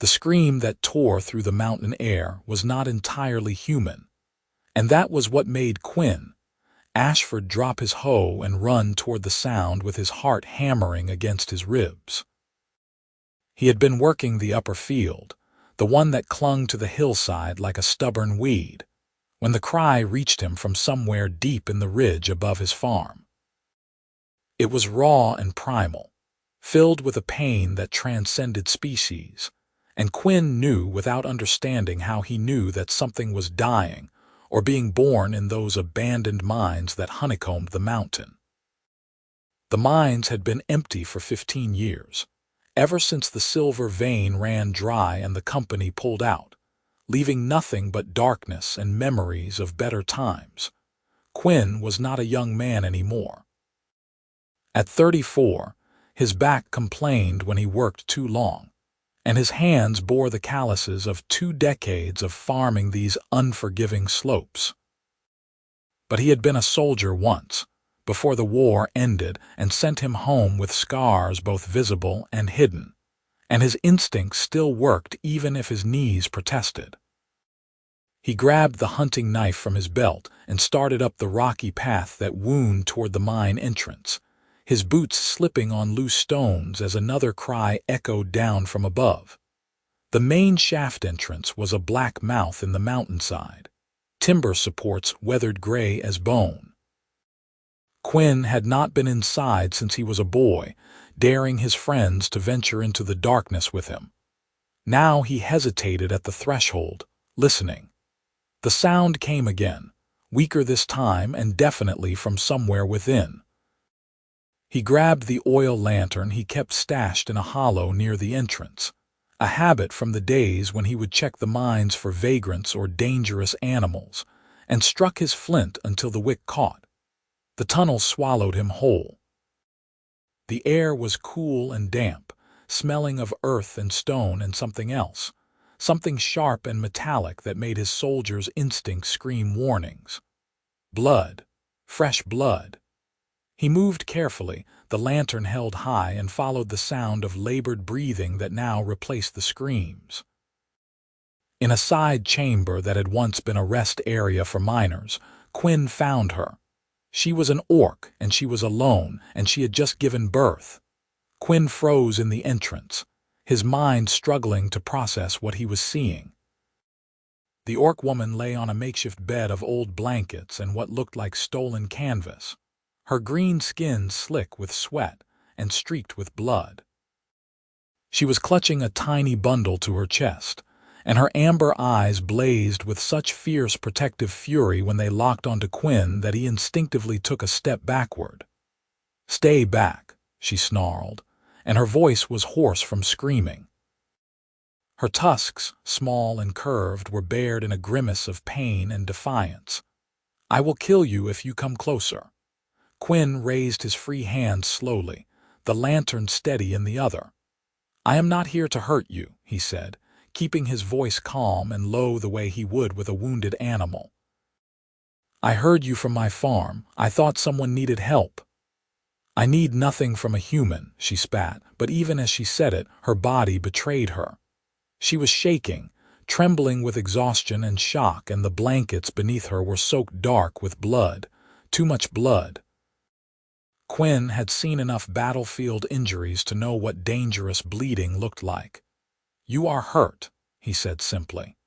The scream that tore through the mountain air was not entirely human, and that was what made Quinn Ashford drop his hoe and run toward the sound with his heart hammering against his ribs. He had been working the upper field, the one that clung to the hillside like a stubborn weed, when the cry reached him from somewhere deep in the ridge above his farm. It was raw and primal, filled with a pain that transcended species, and Quinn knew without understanding how he knew that something was dying or being born in those abandoned mines that honeycombed the mountain. The mines had been empty for 15 years, ever since the silver vein ran dry and the company pulled out, leaving nothing but darkness and memories of better times. Quinn was not a young man anymore. At 34, his back complained when he worked too long, and his hands bore the calluses of 2 decades of farming these unforgiving slopes. But he had been a soldier once, before the war ended and sent him home with scars both visible and hidden, and his instincts still worked even if his knees protested. He grabbed the hunting knife from his belt and started up the rocky path that wound toward the mine entrance, his boots slipping on loose stones as another cry echoed down from above. The main shaft entrance was a black mouth in the mountainside, timber supports weathered gray as bone. Quinn had not been inside since he was a boy, daring his friends to venture into the darkness with him. Now he hesitated at the threshold, listening. The sound came again, weaker this time and definitely from somewhere within. He grabbed the oil lantern he kept stashed in a hollow near the entrance, a habit from the days when he would check the mines for vagrants or dangerous animals, and struck his flint until the wick caught. The tunnel swallowed him whole. The air was cool and damp, smelling of earth and stone and something else, something sharp and metallic that made his soldier's instincts scream warnings. Blood, fresh blood. He moved carefully, the lantern held high, and followed the sound of labored breathing that now replaced the screams. In a side chamber that had once been a rest area for miners, Quinn found her. She was an orc, and she was alone, and she had just given birth. Quinn froze in the entrance, his mind struggling to process what he was seeing. The orc woman lay on a makeshift bed of old blankets and what looked like stolen canvas, her green skin slick with sweat and streaked with blood. She was clutching a tiny bundle to her chest, and her amber eyes blazed with such fierce protective fury when they locked onto Quinn that he instinctively took a step backward. "Stay back," she snarled, and her voice was hoarse from screaming. Her tusks, small and curved, were bared in a grimace of pain and defiance. "I will kill you if you come closer." Quinn raised his free hand slowly, the lantern steady in the other. "I am not here to hurt you," he said, keeping his voice calm and low the way he would with a wounded animal. "I heard you from my farm. I thought someone needed help." "I need nothing from a human," she spat, but even as she said it, her body betrayed her. She was shaking, trembling with exhaustion and shock, and the blankets beneath her were soaked dark with blood, too much blood. Quinn had seen enough battlefield injuries to know what dangerous bleeding looked like. "You are hurt," he said simply.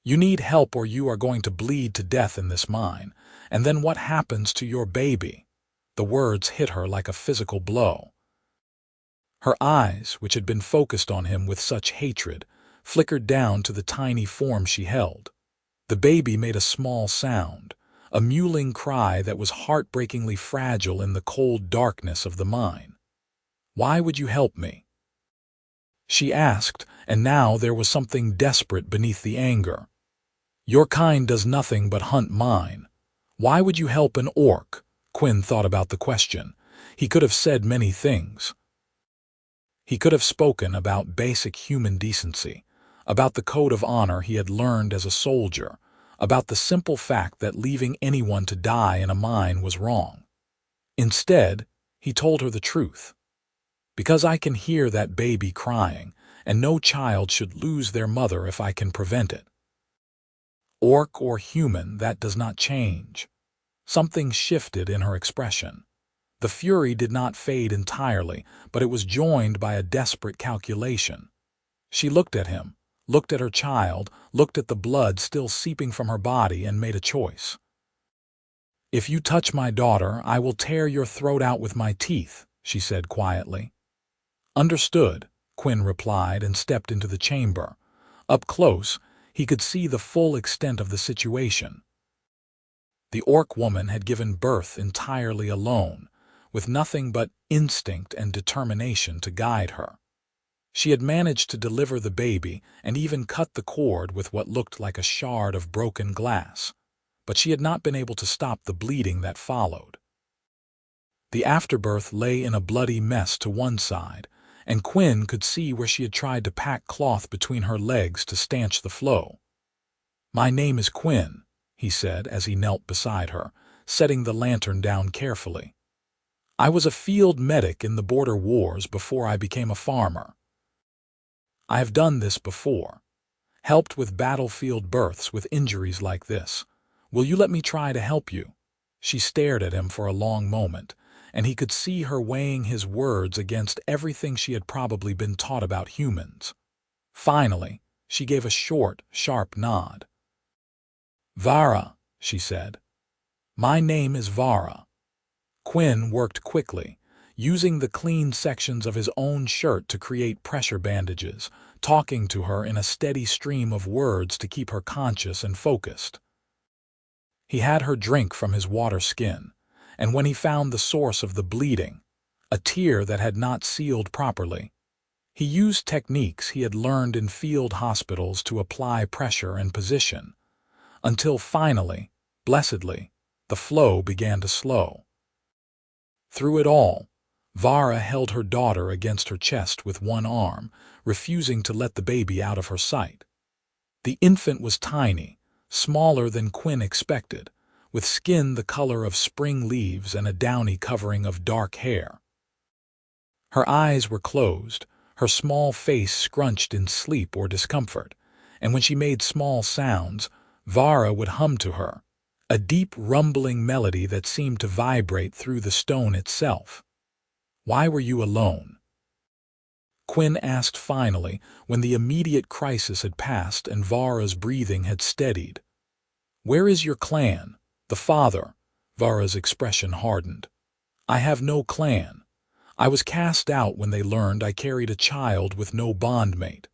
"You need help or you are going to bleed to death in this mine, and then what happens to your baby?" The words hit her like a physical blow. Her eyes, which had been focused on him with such hatred, flickered down to the tiny form she held. The baby made a small sound, a mewling cry that was heartbreakingly fragile in the cold darkness of the mine. "Why would you help me?" she asked, and now there was something desperate beneath the anger. "Your kind does nothing but hunt mine. Why would you help an orc?" Quinn thought about the question. He could have said many things. He could have spoken about basic human decency, about the code of honor he had learned as a soldier, about the simple fact that leaving anyone to die in a mine was wrong. Instead, he told her the truth. "Because I can hear that baby crying, and no child should lose their mother if I can prevent it. Orc or human, that does not change. Something shifted in her expression. The fury did not fade entirely, but it was joined by a desperate calculation. She looked at him, looked at her child, looked at the blood still seeping from her body, and made a choice. "If you touch my daughter, I will tear your throat out with my teeth," she said quietly. "Understood," Quinn replied and stepped into the chamber. Up close, he could see the full extent of the situation. The orc woman had given birth entirely alone, with nothing but instinct and determination to guide her. She had managed to deliver the baby and even cut the cord with what looked like a shard of broken glass, but she had not been able to stop the bleeding that followed. The afterbirth lay in a bloody mess to one side, and Quinn could see where she had tried to pack cloth between her legs to stanch the flow. "My name is Quinn," he said as he knelt beside her, setting the lantern down carefully. "I was a field medic in the border wars before I became a farmer. I have done this before, helped with battlefield births with injuries like this. Will you let me try to help you?" She stared at him for a long moment, and he could see her weighing his words against everything she had probably been taught about humans. Finally, she gave a short, sharp nod. "Vara," she said. "My name is Vara." Quinn worked quickly, using the clean sections of his own shirt to create pressure bandages, talking to her in a steady stream of words to keep her conscious and focused. He had her drink from his water skin, and when he found the source of the bleeding, a tear that had not sealed properly, he used techniques he had learned in field hospitals to apply pressure and position, until finally, blessedly, the flow began to slow. Through it all, Vara held her daughter against her chest with one arm, refusing to let the baby out of her sight. The infant was tiny, smaller than Quinn expected, with skin the color of spring leaves and a downy covering of dark hair. Her eyes were closed, her small face scrunched in sleep or discomfort, and when she made small sounds, Vara would hum to her, a deep rumbling melody that seemed to vibrate through the stone itself. "Why were you alone?" Quinn asked finally, when the immediate crisis had passed and Vara's breathing had steadied. "Where is your clan? The father?" Vara's expression hardened. "I have no clan. I was cast out when they learned I carried a child with no bondmate.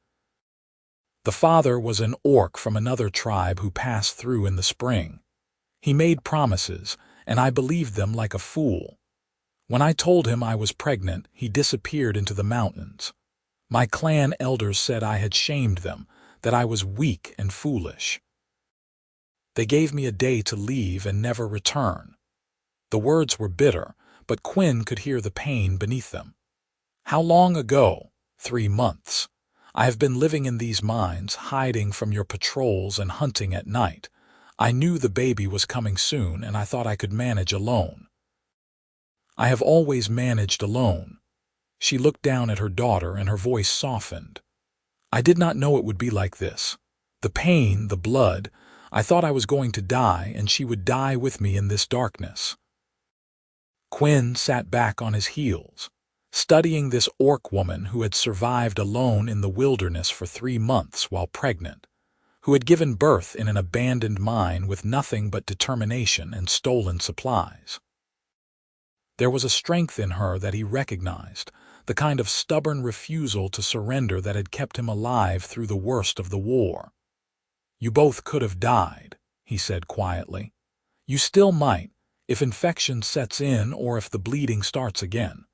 The father was an orc from another tribe who passed through in the spring. He made promises, and I believed them like a fool. When I told him I was pregnant, he disappeared into the mountains. My clan elders said I had shamed them, that I was weak and foolish. They gave me a day to leave and never return." The words were bitter, but Quinn could hear the pain beneath them. "How long ago?" 3 months. "I have been living in these mines, hiding from your patrols and hunting at night. I knew the baby was coming soon, and I thought I could manage alone." "I have always managed alone." She looked down at her daughter and her voice softened. "I did not know it would be like this. The pain, the blood, I thought I was going to die and she would die with me in this darkness." Quinn sat back on his heels, studying this orc woman who had survived alone in the wilderness for 3 months while pregnant, who had given birth in an abandoned mine with nothing but determination and stolen supplies. There was a strength in her that he recognized, the kind of stubborn refusal to surrender that had kept him alive through the worst of the war. "You both could have died," he said quietly. "You still might, if infection sets in or if the bleeding starts again.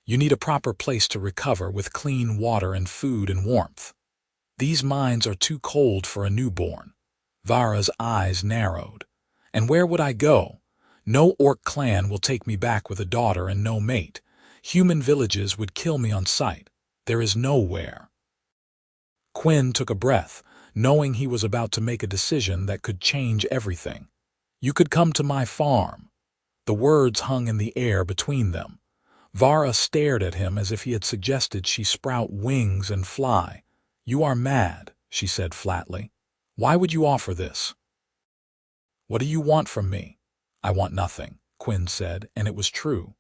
You need a proper place to recover with clean water and food and warmth. These mines are too cold for a newborn." Vara's eyes narrowed. "And where would I go? No orc clan will take me back with a daughter and no mate. Human villages would kill me on sight. There is nowhere." Quinn took a breath, knowing he was about to make a decision that could change everything. "You could come to my farm." The words hung in the air between them. Vara stared at him as if he had suggested she sprout wings and fly. "You are mad," she said flatly. "Why would you offer this?" "What do you want from me?" "I want nothing," Quinn said, and it was true.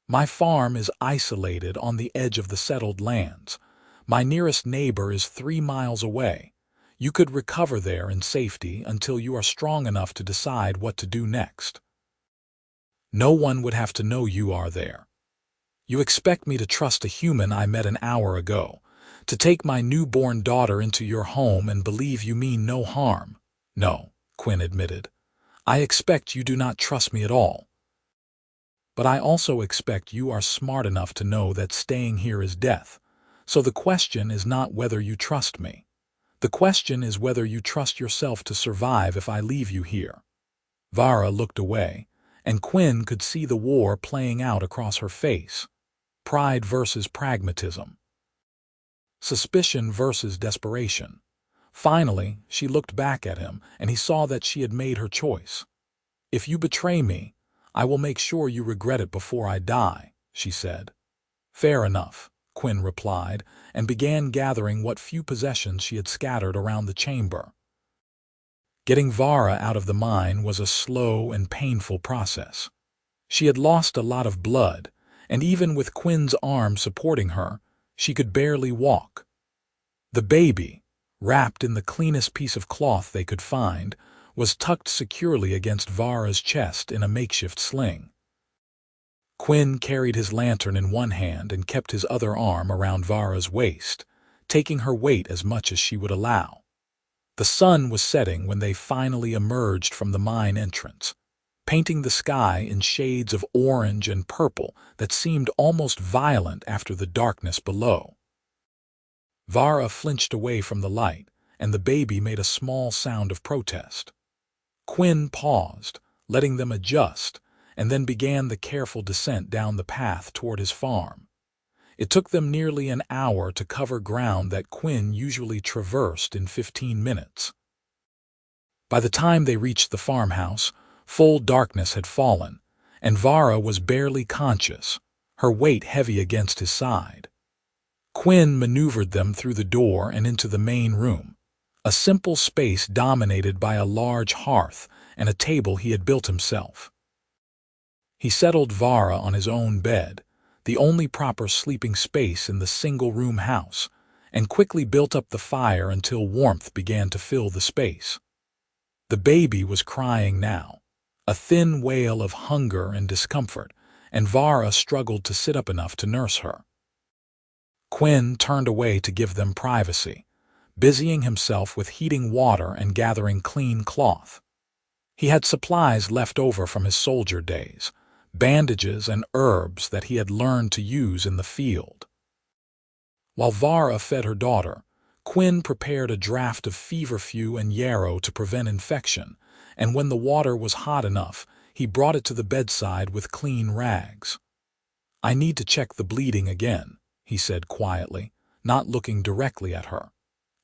"My farm is isolated on the edge of the settled lands. My nearest neighbor is 3 miles away. You could recover there in safety until you are strong enough to decide what to do next. No one would have to know you are there. You expect me to trust a human I met an hour ago, to take my newborn daughter into your home and believe you mean no harm?" "No," Quinn admitted. "I expect you do not trust me at all. But I also expect you are smart enough to know that staying here is death. So the question is not whether you trust me. The question is whether you trust yourself to survive if I leave you here." Vara looked away, and Quinn could see the war playing out across her face. Pride versus pragmatism. Suspicion versus desperation. Finally, she looked back at him, and he saw that she had made her choice. "If you betray me, I will make sure you regret it before I die," she said. "Fair enough," Quinn replied, and began gathering what few possessions she had scattered around the chamber. Getting Vara out of the mine was a slow and painful process. She had lost a lot of blood, and even with Quinn's arm supporting her, she could barely walk. The baby, wrapped in the cleanest piece of cloth they could find, was tucked securely against Vara's chest in a makeshift sling. Quinn carried his lantern in one hand and kept his other arm around Vara's waist, taking her weight as much as she would allow. The sun was setting when they finally emerged from the mine entrance, painting the sky in shades of orange and purple that seemed almost violent after the darkness below. Vara flinched away from the light, and the baby made a small sound of protest. Quinn paused, letting them adjust, and then began the careful descent down the path toward his farm. It took them nearly an hour to cover ground that Quinn usually traversed in 15 minutes. By the time they reached the farmhouse, full darkness had fallen, and Vara was barely conscious, her weight heavy against his side. Quinn maneuvered them through the door and into the main room, a simple space dominated by a large hearth and a table he had built himself. He settled Vara on his own bed, the only proper sleeping space in the single-room house, and quickly built up the fire until warmth began to fill the space. The baby was crying now, a thin wail of hunger and discomfort, and Vara struggled to sit up enough to nurse her. Quinn turned away to give them privacy, busying himself with heating water and gathering clean cloth. He had supplies left over from his soldier days, bandages and herbs that he had learned to use in the field. While Vara fed her daughter, Quinn prepared a draught of feverfew and yarrow to prevent infection, and when the water was hot enough, he brought it to the bedside with clean rags. "I need to check the bleeding again," he said quietly, not looking directly at her,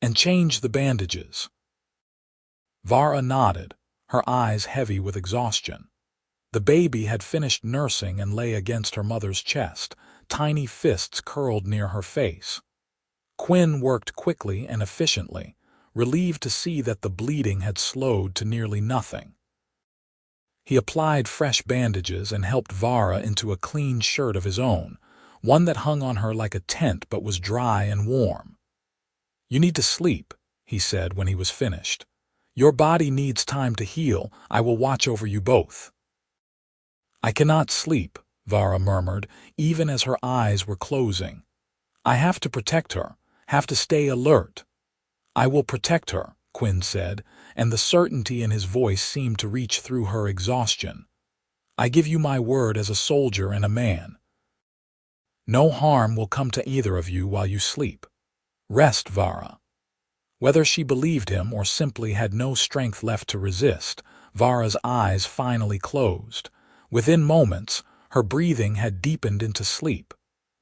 "and change the bandages." Vara nodded, her eyes heavy with exhaustion. The baby had finished nursing and lay against her mother's chest, tiny fists curled near her face. Quinn worked quickly and efficiently, relieved to see that the bleeding had slowed to nearly nothing. He applied fresh bandages and helped Vara into a clean shirt of his own, one that hung on her like a tent but was dry and warm. "You need to sleep," he said when he was finished. "Your body needs time to heal. I will watch over you both." "I cannot sleep," Vara murmured, even as her eyes were closing. "I have to protect her, have to stay alert." "I will protect her," Quinn said, and the certainty in his voice seemed to reach through her exhaustion. "I give you my word as a soldier and a man. No harm will come to either of you while you sleep. Rest, Vara." Whether she believed him or simply had no strength left to resist, Vara's eyes finally closed. Within moments, her breathing had deepened into sleep.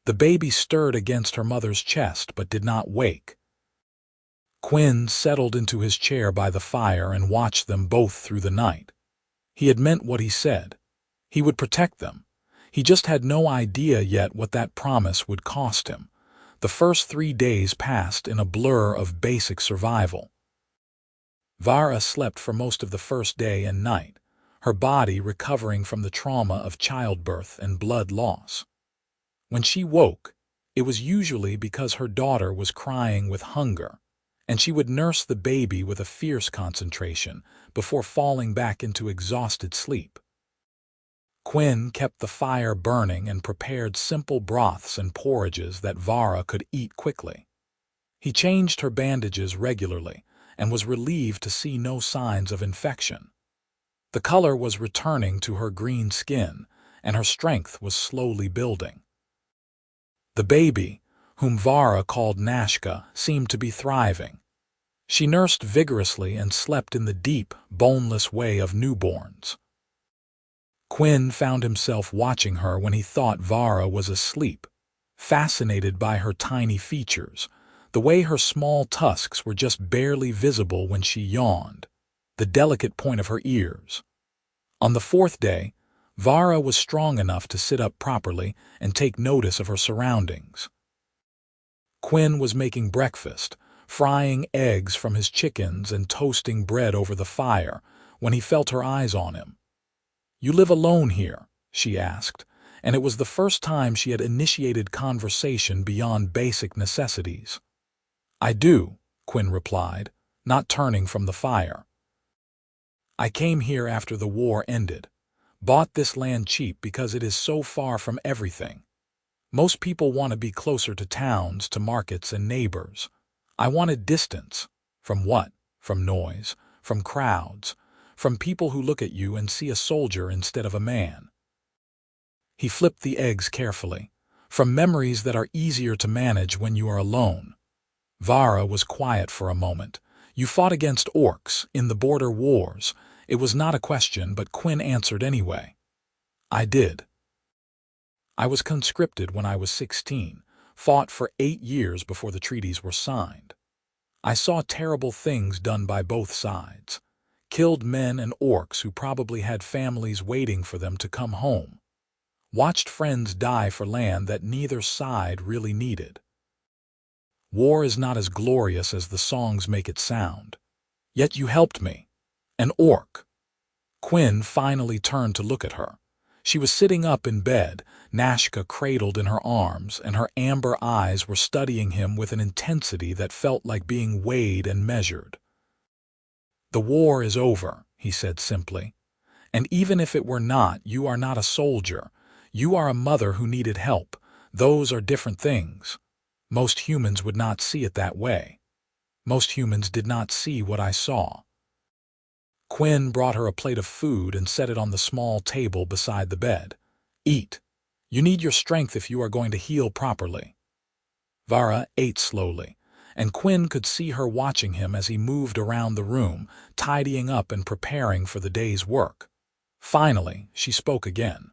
The baby stirred against her mother's chest but did not wake. Quinn settled into his chair by the fire and watched them both through the night. He had meant what he said. He would protect them. He just had no idea yet what that promise would cost him. The first 3 days passed in a blur of basic survival. Vara slept for most of the first day and night, her body recovering from the trauma of childbirth and blood loss. When she woke, it was usually because her daughter was crying with hunger, and she would nurse the baby with a fierce concentration before falling back into exhausted sleep. Quinn kept the fire burning and prepared simple broths and porridges that Vara could eat quickly. He changed her bandages regularly and was relieved to see no signs of infection. The color was returning to her green skin, and her strength was slowly building. The baby, whom Vara called Nashka, seemed to be thriving. She nursed vigorously and slept in the deep, boneless way of newborns. Quinn found himself watching her when he thought Vara was asleep, fascinated by her tiny features, the way her small tusks were just barely visible when she yawned, the delicate point of her ears. On the 4th day, Vara was strong enough to sit up properly and take notice of her surroundings. Quinn was making breakfast, frying eggs from his chickens and toasting bread over the fire, when he felt her eyes on him. "You live alone here?" she asked, and it was the first time she had initiated conversation beyond basic necessities. "I do," Quinn replied, not turning from the fire. "I came here after the war ended. Bought this land cheap because it is so far from everything. Most people want to be closer to towns, to markets and neighbors. I wanted distance. From what? From noise, from crowds, from people who look at you and see a soldier instead of a man." He flipped the eggs carefully. "From memories that are easier to manage when you are alone." Vara was quiet for a moment. "You fought against orcs in the border wars." It was not a question, but Quinn answered anyway. "I did. I was conscripted when I was 16, fought for 8 years before the treaties were signed. I saw terrible things done by both sides. Killed men and orcs who probably had families waiting for them to come home. Watched friends die for land that neither side really needed. War is not as glorious as the songs make it sound. Yet you helped me. An orc." Quinn finally turned to look at her. She was sitting up in bed, Nashka cradled in her arms, and her amber eyes were studying him with an intensity that felt like being weighed and measured. "The war is over," he said simply. "And even if it were not, you are not a soldier. You are a mother who needed help. Those are different things. Most humans would not see it that way. Most humans did not see what I saw." Quinn brought her a plate of food and set it on the small table beside the bed. "Eat. You need your strength if you are going to heal properly." Vara ate slowly, and Quinn could see her watching him as he moved around the room, tidying up and preparing for the day's work. Finally, she spoke again.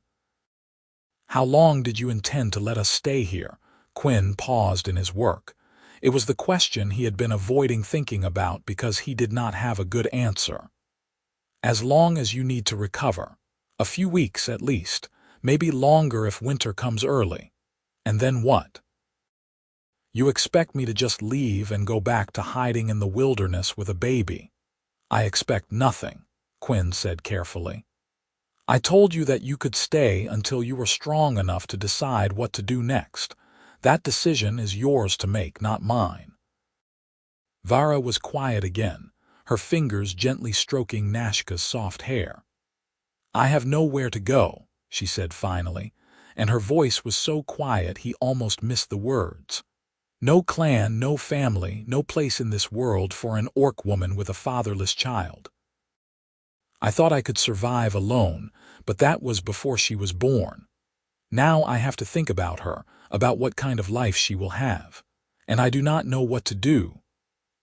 "How long did you intend to let us stay here?" Quinn paused in his work. It was the question he had been avoiding thinking about because he did not have a good answer. "As long as you need to recover. A few weeks at least, maybe longer if winter comes early. And then what?" "You expect me to just leave and go back to hiding in the wilderness with a baby?" "I expect nothing," Quinn said carefully. "I told you that you could stay until you were strong enough to decide what to do next. That decision is yours to make, not mine." Vara was quiet again, her fingers gently stroking Nashka's soft hair. "I have nowhere to go," she said finally, and her voice was so quiet he almost missed the words. "No clan, no family, no place in this world for an orc woman with a fatherless child. I thought I could survive alone, but that was before she was born. Now I have to think about her, about what kind of life she will have. And I do not know what to do."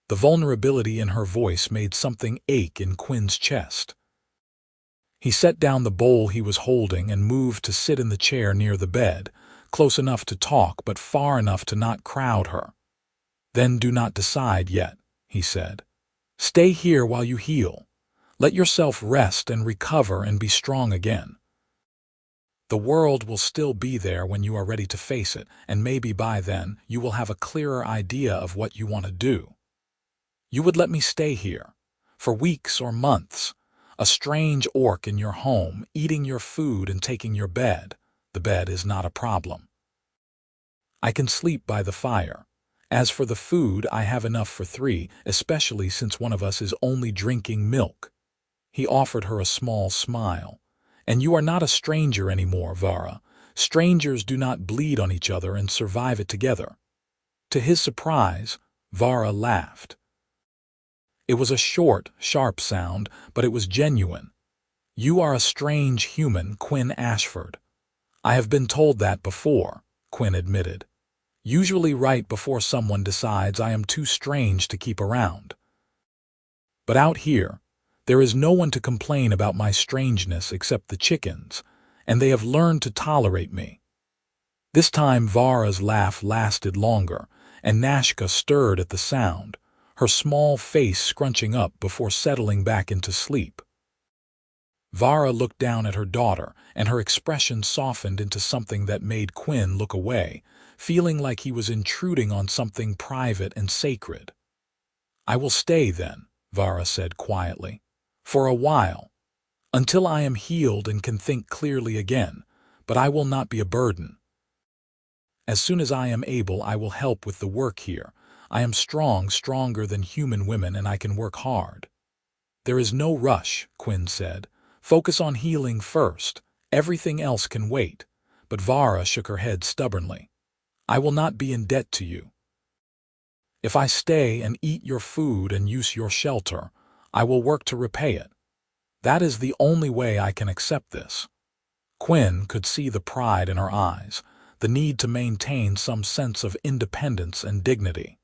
The vulnerability in her voice made something ache in Quinn's chest. He set down the bowl he was holding and moved to sit in the chair near the bed, close enough to talk but far enough to not crowd her. "Then do not decide yet," he said. "Stay here while you heal. Let yourself rest and recover and be strong again." The world will still be there when you are ready to face it, and maybe by then you will have a clearer idea of what you want to do. You would let me stay here, for weeks or months, a strange orc in your home, eating your food and taking your bed. The bed is not a problem. I can sleep by the fire. As for the food, I have enough for 3, especially since one of us is only drinking milk. He offered her a small smile. And you are not a stranger anymore, Vara. Strangers do not bleed on each other and survive it together. To his surprise, Vara laughed. It was a short, sharp sound, but it was genuine. You are a strange human, Quinn Ashford. I have been told that before, Quinn admitted. Usually right before someone decides I am too strange to keep around. But out here, there is no one to complain about my strangeness except the chickens, and they have learned to tolerate me. This time Vara's laugh lasted longer, and Nashka stirred at the sound, her small face scrunching up before settling back into sleep. Vara looked down at her daughter, and her expression softened into something that made Quinn look away, feeling like he was intruding on something private and sacred. I will stay then, Vara said quietly. For a while, until I am healed and can think clearly again, but I will not be a burden. As soon as I am able, I will help with the work here. I am strong, stronger than human women, and I can work hard. There is no rush, Quinn said. Focus on healing first. Everything else can wait. But Vara shook her head stubbornly. I will not be in debt to you. If I stay and eat your food and use your shelter, I will work to repay it. That is the only way I can accept this. Quinn could see the pride in her eyes, the need to maintain some sense of independence and dignity.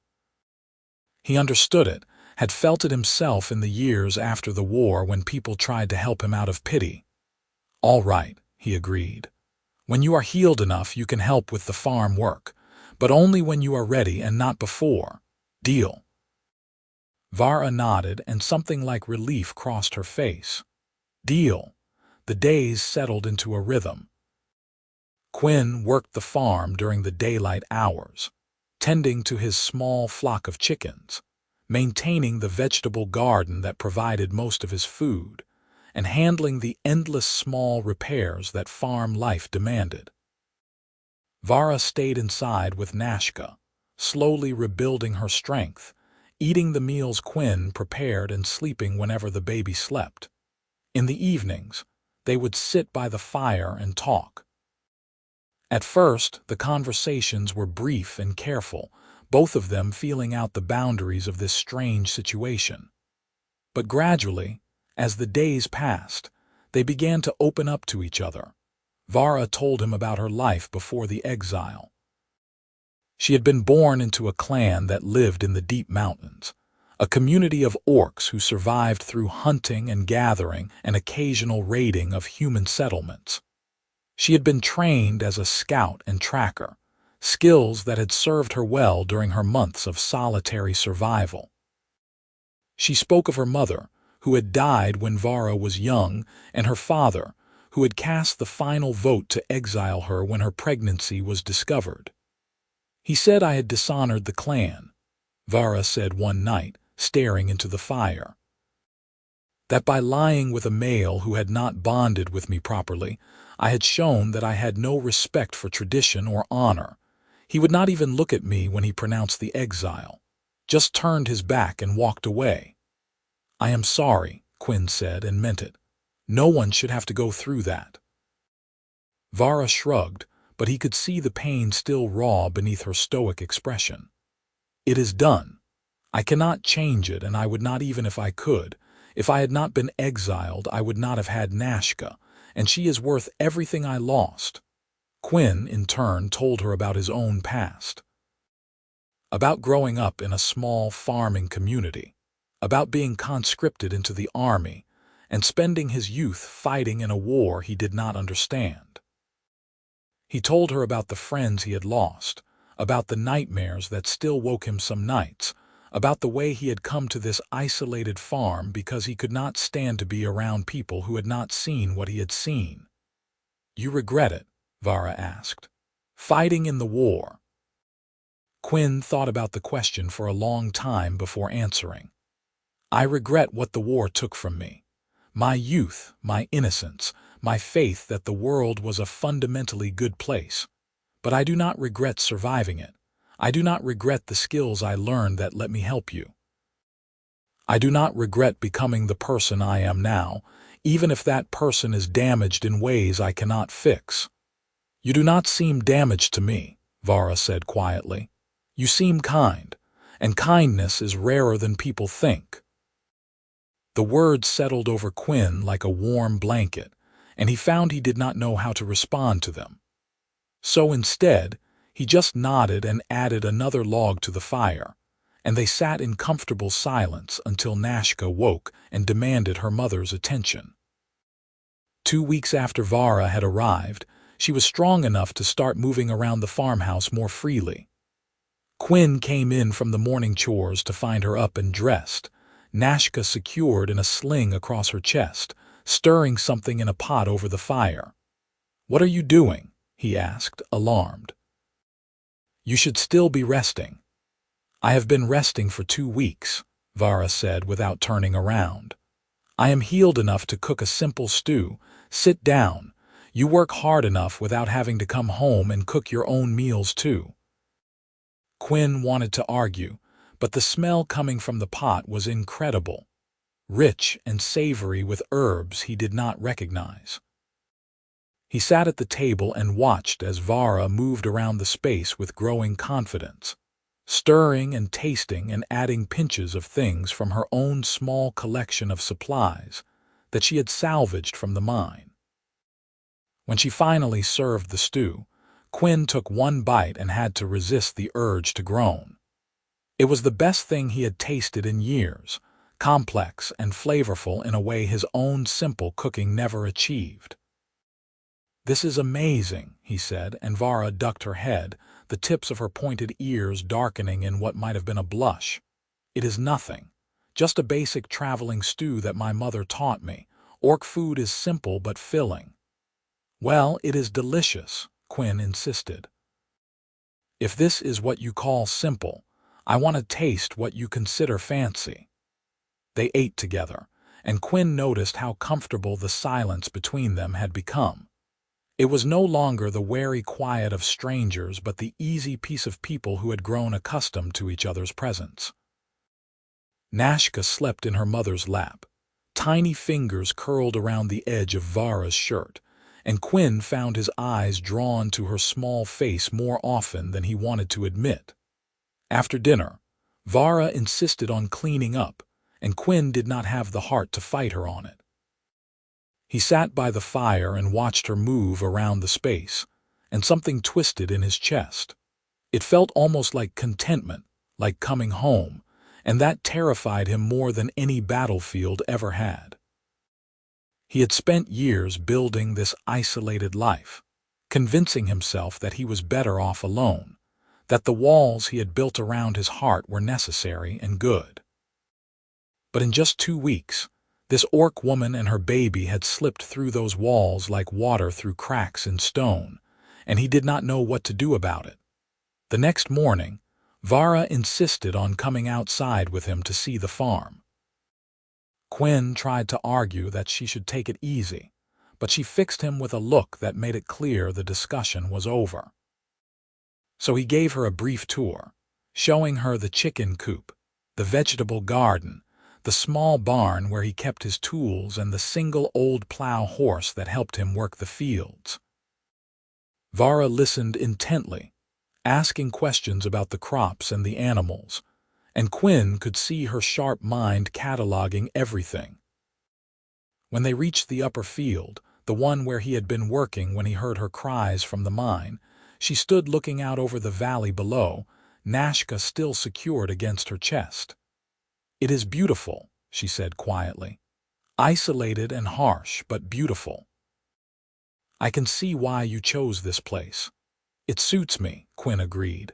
He understood it, had felt it himself in the years after the war when people tried to help him out of pity. All right, he agreed. When you are healed enough, you can help with the farm work, but only when you are ready and not before. Deal. Vara nodded, and something like relief crossed her face. Deal. The days settled into a rhythm. Quinn worked the farm during the daylight hours, tending to his small flock of chickens, maintaining the vegetable garden that provided most of his food, and handling the endless small repairs that farm life demanded. Vara stayed inside with Nashka, slowly rebuilding her strength, eating the meals Quinn prepared and sleeping whenever the baby slept. In the evenings, they would sit by the fire and talk. At first, the conversations were brief and careful, both of them feeling out the boundaries of this strange situation. But gradually, as the days passed, they began to open up to each other. Vara told him about her life before the exile. She had been born into a clan that lived in the deep mountains, a community of orcs who survived through hunting and gathering and occasional raiding of human settlements. She had been trained as a scout and tracker, skills that had served her well during her months of solitary survival. She spoke of her mother, who had died when Vara was young, and her father, who had cast the final vote to exile her when her pregnancy was discovered. He said I had dishonored the clan, Vara said one night, staring into the fire. That by lying with a male who had not bonded with me properly, I had shown that I had no respect for tradition or honor. He would not even look at me when he pronounced the exile, just turned his back and walked away. I am sorry, Quinn said, and meant it. No one should have to go through that. Vara shrugged, but he could see the pain still raw beneath her stoic expression. It is done. I cannot change it, and I would not even if I could. If I had not been exiled, I would not have had Nashka, and she is worth everything I lost. Quinn, in turn, told her about his own past. About growing up in a small farming community, about being conscripted into the army, and spending his youth fighting in a war he did not understand. He told her about the friends he had lost, about the nightmares that still woke him some nights, about the way he had come to this isolated farm because he could not stand to be around people who had not seen what he had seen. You regret it? Vara asked. Fighting in the war. Quinn thought about the question for a long time before answering. I regret what the war took from me. My youth, my innocence, my faith that the world was a fundamentally good place. But I do not regret surviving it. I do not regret the skills I learned that let me help you. I do not regret becoming the person I am now, even if that person is damaged in ways I cannot fix. You do not seem damaged to me, Vara said quietly. You seem kind, and kindness is rarer than people think. The words settled over Quinn like a warm blanket, and he found he did not know how to respond to them. So instead, he just nodded and added another log to the fire, and they sat in comfortable silence until Nashka woke and demanded her mother's attention. 2 weeks after Vara had arrived, she was strong enough to start moving around the farmhouse more freely. Quinn came in from the morning chores to find her up and dressed, Nashka secured in a sling across her chest, stirring something in a pot over the fire. "What are you doing?" he asked, alarmed. "You should still be resting." "I have been resting for 2 weeks," Vara said without turning around. "I am healed enough to cook a simple stew. Sit down. You work hard enough without having to come home and cook your own meals too." Quinn wanted to argue, but the smell coming from the pot was incredible, rich and savory with herbs he did not recognize. He sat at the table and watched as Vara moved around the space with growing confidence, stirring and tasting and adding pinches of things from her own small collection of supplies that she had salvaged from the mine. When she finally served the stew, Quinn took one bite and had to resist the urge to groan. It was the best thing he had tasted in years, complex and flavorful in a way his own simple cooking never achieved. "This is amazing," he said, and Vara ducked her head, the tips of her pointed ears darkening in what might have been a blush. "It is nothing. Just a basic traveling stew that my mother taught me. Orc food is simple but filling." "Well, it is delicious," Quinn insisted. "If this is what you call simple, I want to taste what you consider fancy." They ate together, and Quinn noticed how comfortable the silence between them had become. It was no longer the wary quiet of strangers but the easy peace of people who had grown accustomed to each other's presence. Nashka slept in her mother's lap. Tiny fingers curled around the edge of Vara's shirt, and Quinn found his eyes drawn to her small face more often than he wanted to admit. After dinner, Vara insisted on cleaning up, and Quinn did not have the heart to fight her on it. He sat by the fire and watched her move around the space, and something twisted in his chest. It felt almost like contentment, like coming home, and that terrified him more than any battlefield ever had. He had spent years building this isolated life, convincing himself that he was better off alone, that the walls he had built around his heart were necessary and good. But in just 2 weeks, this orc woman and her baby had slipped through those walls like water through cracks in stone, and he did not know what to do about it. The next morning, Vara insisted on coming outside with him to see the farm. Quinn tried to argue that she should take it easy, but she fixed him with a look that made it clear the discussion was over. So he gave her a brief tour, showing her the chicken coop, the vegetable garden, the small barn where he kept his tools, and the single old plow horse that helped him work the fields. Vara listened intently, asking questions about the crops and the animals, and Quinn could see her sharp mind cataloging everything. When they reached the upper field, the one where he had been working when he heard her cries from the mine, she stood looking out over the valley below, Nashka still secured against her chest. "It is beautiful," she said quietly. "Isolated and harsh, but beautiful. I can see why you chose this place." "It suits me," Quinn agreed.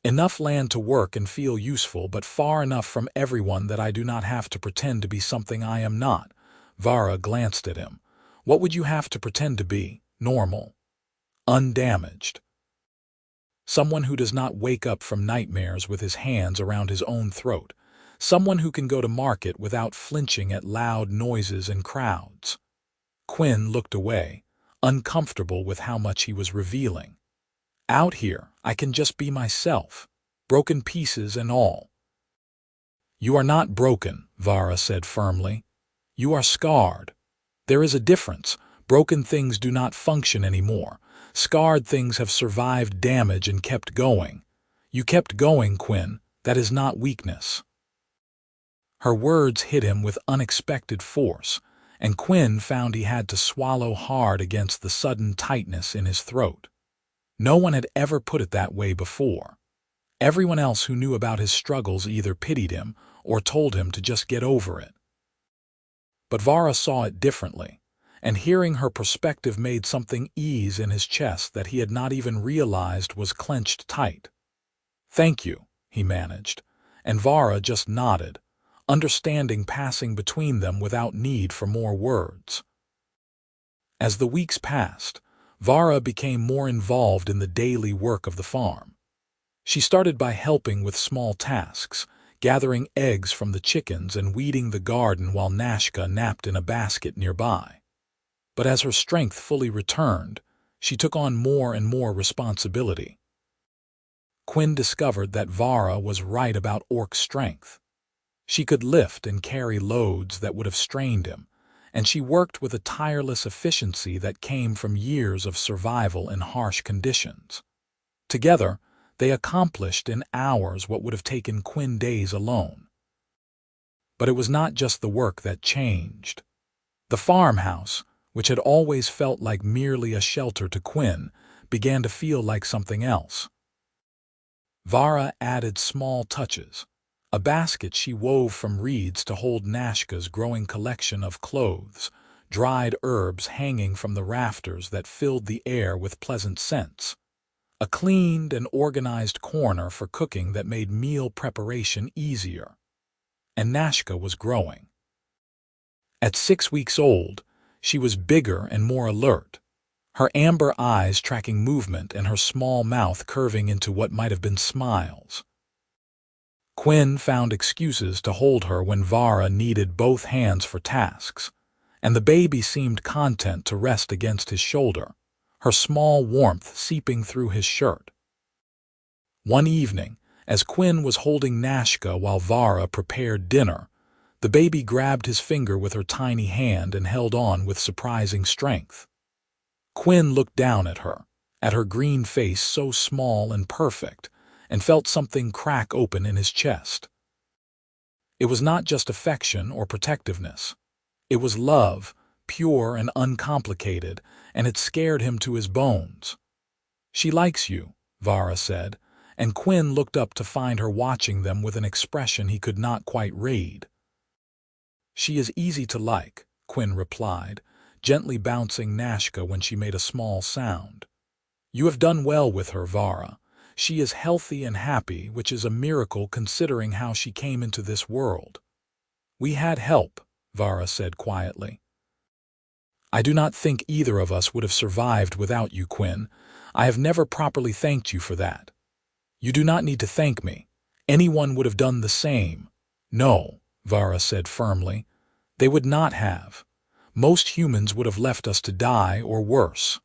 "Enough land to work and feel useful, but far enough from everyone that I do not have to pretend to be something I am not." Vara glanced at him. "What would you have to pretend to be?" normal, undamaged. Someone who does not wake up from nightmares with his hands around his own throat. Someone who can go to market without flinching at loud noises and crowds. Quinn looked away, uncomfortable with how much he was revealing. Out here, I can just be myself, broken pieces and all. You are not broken, Vara said firmly. You are scarred. There is a difference. Broken things do not function anymore. Scarred things have survived damage and kept going. You kept going, Quinn. That is not weakness. Her words hit him with unexpected force, and Quinn found he had to swallow hard against the sudden tightness in his throat. No one had ever put it that way before. Everyone else who knew about his struggles either pitied him or told him to just get over it. But Vara saw it differently, and hearing her perspective made something ease in his chest that he had not even realized was clenched tight. "Thank you," he managed, and Vara just nodded, understanding passing between them without need for more words. As the weeks passed, Vara became more involved in the daily work of the farm. She started by helping with small tasks, gathering eggs from the chickens and weeding the garden while Nashka napped in a basket nearby. But as her strength fully returned, she took on more and more responsibility. Quinn discovered that Vara was right about Orc's strength. She could lift and carry loads that would have strained him, and she worked with a tireless efficiency that came from years of survival in harsh conditions. Together, they accomplished in hours what would have taken Quinn days alone. But it was not just the work that changed. The farmhouse, which had always felt like merely a shelter to Quinn, began to feel like something else. Vara added small touches. A basket she wove from reeds to hold Nashka's growing collection of clothes, dried herbs hanging from the rafters that filled the air with pleasant scents. A cleaned and organized corner for cooking that made meal preparation easier. And Nashka was growing. At 6 weeks old, she was bigger and more alert, her amber eyes tracking movement and her small mouth curving into what might have been smiles. Quinn found excuses to hold her when Vara needed both hands for tasks, and the baby seemed content to rest against his shoulder, her small warmth seeping through his shirt. One evening, as Quinn was holding Nashka while Vara prepared dinner, the baby grabbed his finger with her tiny hand and held on with surprising strength. Quinn looked down at her green face so small and perfect, and felt something crack open in his chest. It was not just affection or protectiveness. It was love, pure and uncomplicated, and it scared him to his bones. "She likes you," Vara said, and Quinn looked up to find her watching them with an expression he could not quite read. "She is easy to like," Quinn replied, gently bouncing Nashka when she made a small sound. "You have done well with her, Vara. She is healthy and happy, which is a miracle considering how she came into this world." "We had help," Vara said quietly. "I do not think either of us would have survived without you, Quinn. I have never properly thanked you for that." "You do not need to thank me. Anyone would have done the same." "No," Vara said firmly. "They would not have. Most humans would have left us to die or worse.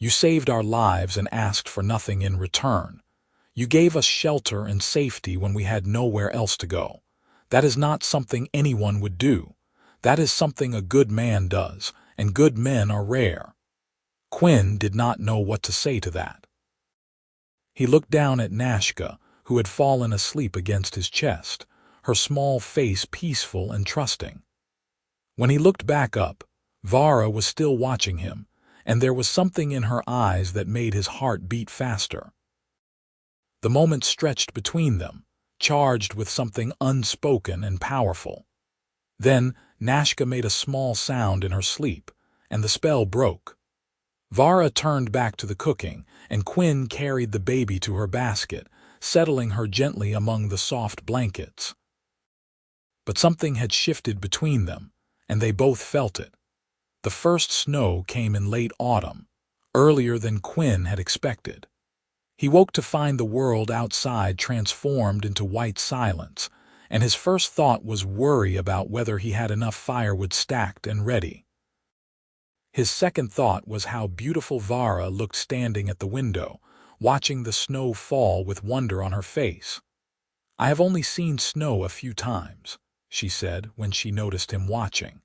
You saved our lives and asked for nothing in return. You gave us shelter and safety when we had nowhere else to go. That is not something anyone would do. That is something a good man does, and good men are rare." Quinn did not know what to say to that. He looked down at Nashka, who had fallen asleep against his chest, her small face peaceful and trusting. When he looked back up, Vara was still watching him, and there was something in her eyes that made his heart beat faster. The moment stretched between them, charged with something unspoken and powerful. Then Nashka made a small sound in her sleep, and the spell broke. Vara turned back to the cooking, and Quinn carried the baby to her basket, settling her gently among the soft blankets. But something had shifted between them, and they both felt it. The first snow came in late autumn, earlier than Quinn had expected. He woke to find the world outside transformed into white silence, and his first thought was worry about whether he had enough firewood stacked and ready. His second thought was how beautiful Vara looked standing at the window, watching the snow fall with wonder on her face. "I have only seen snow a few times," she said when she noticed him watching.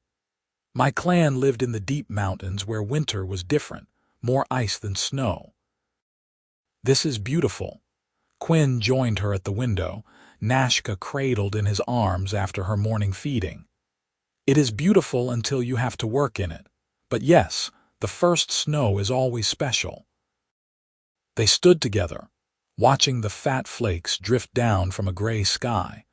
"My clan lived in the deep mountains where winter was different, more ice than snow." "This is beautiful." Quinn joined her at the window, Nashka cradled in his arms after her morning feeding. "It is beautiful until you have to work in it. But yes, the first snow is always special." They stood together, watching the fat flakes drift down from a gray sky,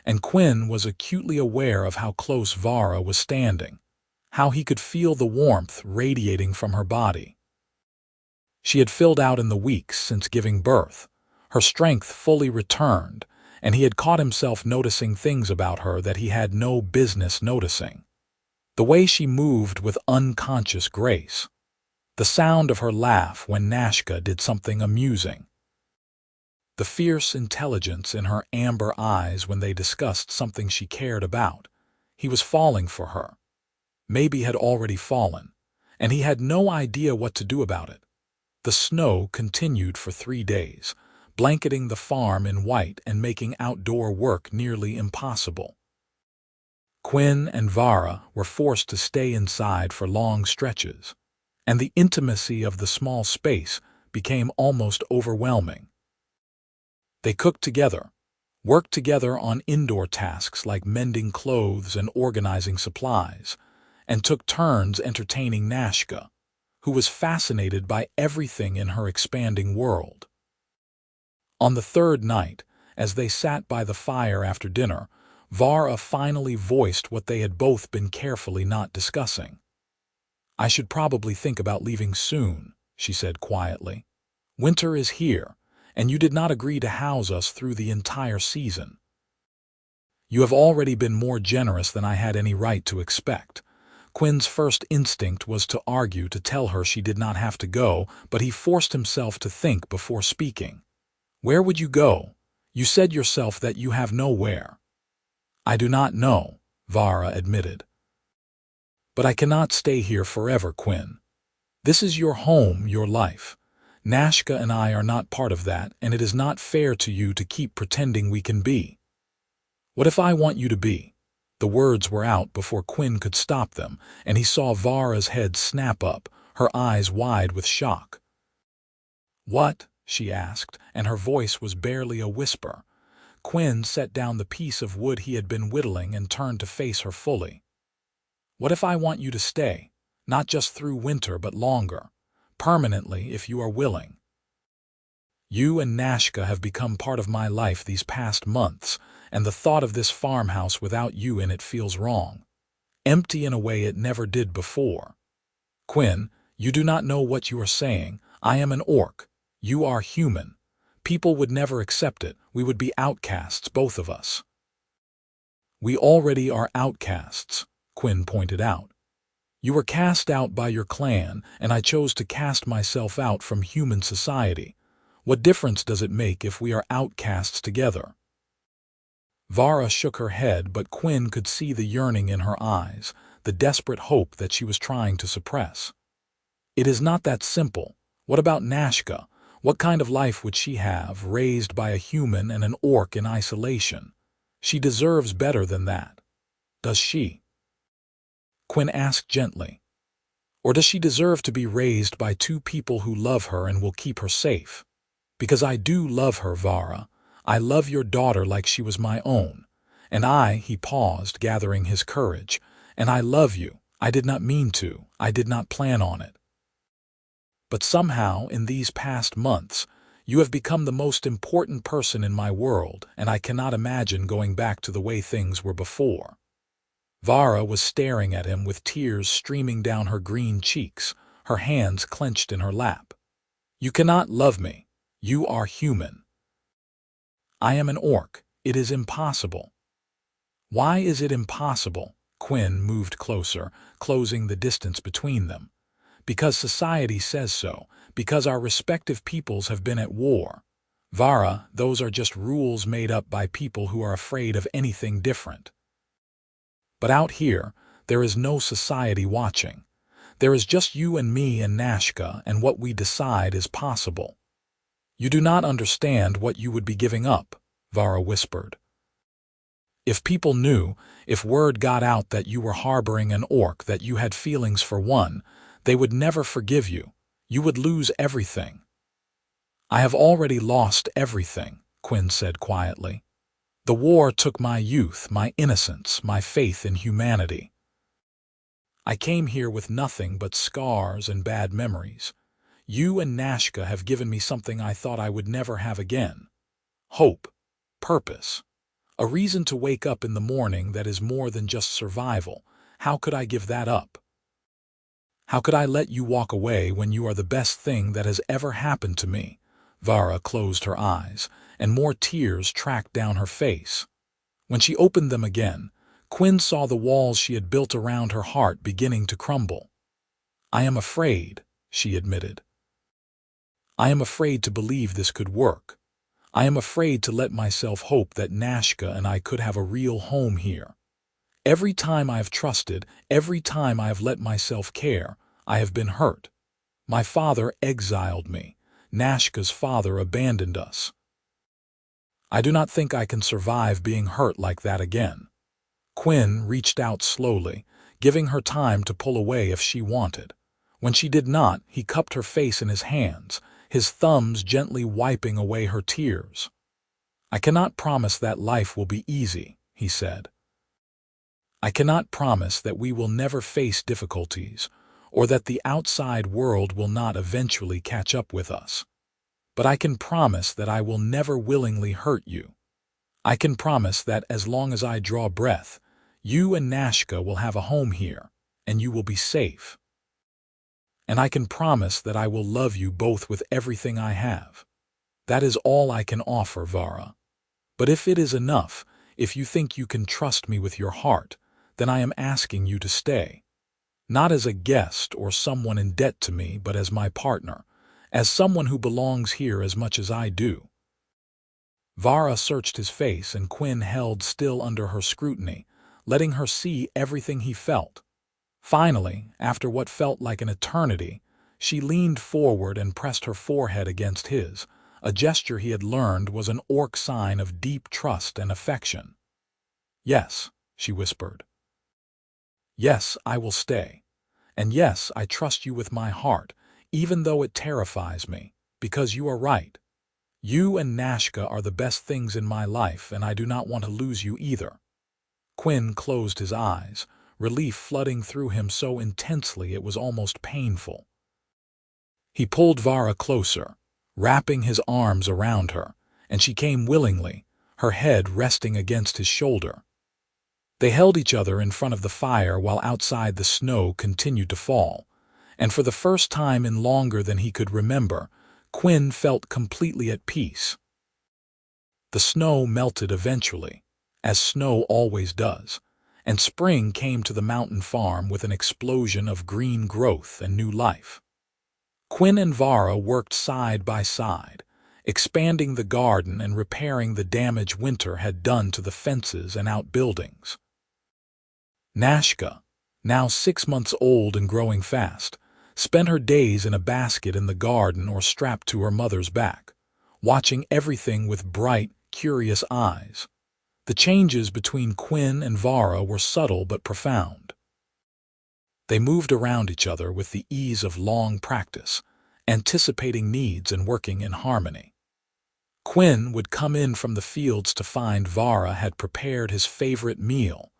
and Quinn was acutely aware of how close Vara was standing, how he could feel the warmth radiating from her body. She had filled out in the weeks since giving birth, her strength fully returned, and he had caught himself noticing things about her that he had no business noticing. The way she moved with unconscious grace, the sound of her laugh when Nashka did something amusing, the fierce intelligence in her amber eyes when they discussed something she cared about. He was falling for her, maybe had already fallen, and he had no idea what to do about it. The snow continued for 3 days, blanketing the farm in white and making outdoor work nearly impossible. Quinn and Vara were forced to stay inside for long stretches, and the intimacy of the small space became almost overwhelming. They cooked together, worked together on indoor tasks like mending clothes and organizing supplies, and took turns entertaining Nashka, who was fascinated by everything in her expanding world. On the third night, as they sat by the fire after dinner, Vara finally voiced what they had both been carefully not discussing. "I should probably think about leaving soon," she said quietly. "Winter is here, and you did not agree to house us through the entire season. You have already been more generous than I had any right to expect." Quinn's first instinct was to argue to tell her she did not have to go, but he forced himself to think before speaking. "Where would you go? You said yourself that you have nowhere." "I do not know," Vara admitted. "But I cannot stay here forever, Quinn. This is your home, your life. Nashka and I are not part of that, and it is not fair to you to keep pretending we can be." "What if I want you to be?" The words were out before Quinn could stop them, and he saw Vara's head snap up, her eyes wide with shock. "What?" she asked, and her voice was barely a whisper. Quinn set down the piece of wood he had been whittling and turned to face her fully. "What if I want you to stay, not just through winter but longer, permanently if you are willing? You and Nashka have become part of my life these past months, and the thought of this farmhouse without you in it feels wrong. Empty in a way it never did before. Quinn, you do not know what you are saying. I am an orc. You are human. People would never accept it. We would be outcasts, both of us." "We already are outcasts," Quinn pointed out. "You were cast out by your clan, and I chose to cast myself out from human society. What difference does it make if we are outcasts together?" Vara shook her head, but Quinn could see the yearning in her eyes, the desperate hope that she was trying to suppress. "It is not that simple. What about Nashka? What kind of life would she have, raised by a human and an orc in isolation? She deserves better than that. Does she?" Quinn asked gently. "Or does she deserve to be raised by two people who love her and will keep her safe? Because I do love her, Vara. I love your daughter like she was my own. And he paused, gathering his courage, and I love you. I did not mean to. I did not plan on it. But somehow, in these past months, you have become the most important person in my world, and I cannot imagine going back to the way things were before." Vara was staring at him with tears streaming down her green cheeks, her hands clenched in her lap. "You cannot love me. You are human. I am an orc. It is impossible." "Why is it impossible?" Quinn moved closer, closing the distance between them. Because society says so, because our respective peoples have been at war. Vara, those are just rules made up by people who are afraid of anything different. But out here, there is no society watching. There is just you and me and Nashka and what we decide is possible. You do not understand what you would be giving up, Vara whispered. If people knew, if word got out that you were harboring an orc, that you had feelings for one, they would never forgive you. You would lose everything. I have already lost everything, Quinn said quietly. The war took my youth, my innocence, my faith in humanity. I came here with nothing but scars and bad memories. You and Nashka have given me something I thought I would never have again. Hope, purpose, a reason to wake up in the morning that is more than just survival. How could I give that up? How could I let you walk away when you are the best thing that has ever happened to me? Vara closed her eyes, and more tears tracked down her face. When she opened them again, Quinn saw the walls she had built around her heart beginning to crumble. I am afraid, she admitted. I am afraid to believe this could work. I am afraid to let myself hope that Nashka and I could have a real home here. Every time I have trusted, every time I have let myself care, I have been hurt. My father exiled me. Nashka's father abandoned us. I do not think I can survive being hurt like that again. Quinn reached out slowly, giving her time to pull away if she wanted. When she did not, he cupped her face in his hands, his thumbs gently wiping away her tears. I cannot promise that life will be easy, he said. I cannot promise that we will never face difficulties, or that the outside world will not eventually catch up with us. But I can promise that I will never willingly hurt you. I can promise that as long as I draw breath, you and Nashka will have a home here, and you will be safe. And I can promise that I will love you both with everything I have. That is all I can offer, Vara. But if it is enough, if you think you can trust me with your heart, then I am asking you to stay. Not as a guest or someone in debt to me, but as my partner, as someone who belongs here as much as I do. Vara searched his face, and Quinn held still under her scrutiny, letting her see everything he felt. Finally, after what felt like an eternity, she leaned forward and pressed her forehead against his, a gesture he had learned was an orc sign of deep trust and affection. Yes, she whispered. Yes, I will stay. And yes, I trust you with my heart, even though it terrifies me, because you are right. You and Nashka are the best things in my life, and I do not want to lose you either. Quinn closed his eyes, relief flooding through him so intensely it was almost painful. He pulled Vara closer, wrapping his arms around her, and she came willingly, her head resting against his shoulder. They held each other in front of the fire while outside the snow continued to fall, and for the first time in longer than he could remember, Quinn felt completely at peace. The snow melted eventually, as snow always does, and spring came to the mountain farm with an explosion of green growth and new life. Quinn and Vara worked side by side, expanding the garden and repairing the damage winter had done to the fences and outbuildings. Nashka, now 6 months old and growing fast, spent her days in a basket in the garden or strapped to her mother's back, watching everything with bright, curious eyes. The changes between Quinn and Vara were subtle but profound. They moved around each other with the ease of long practice, anticipating needs and working in harmony. Quinn would come in from the fields to find Vara had prepared his favorite meal,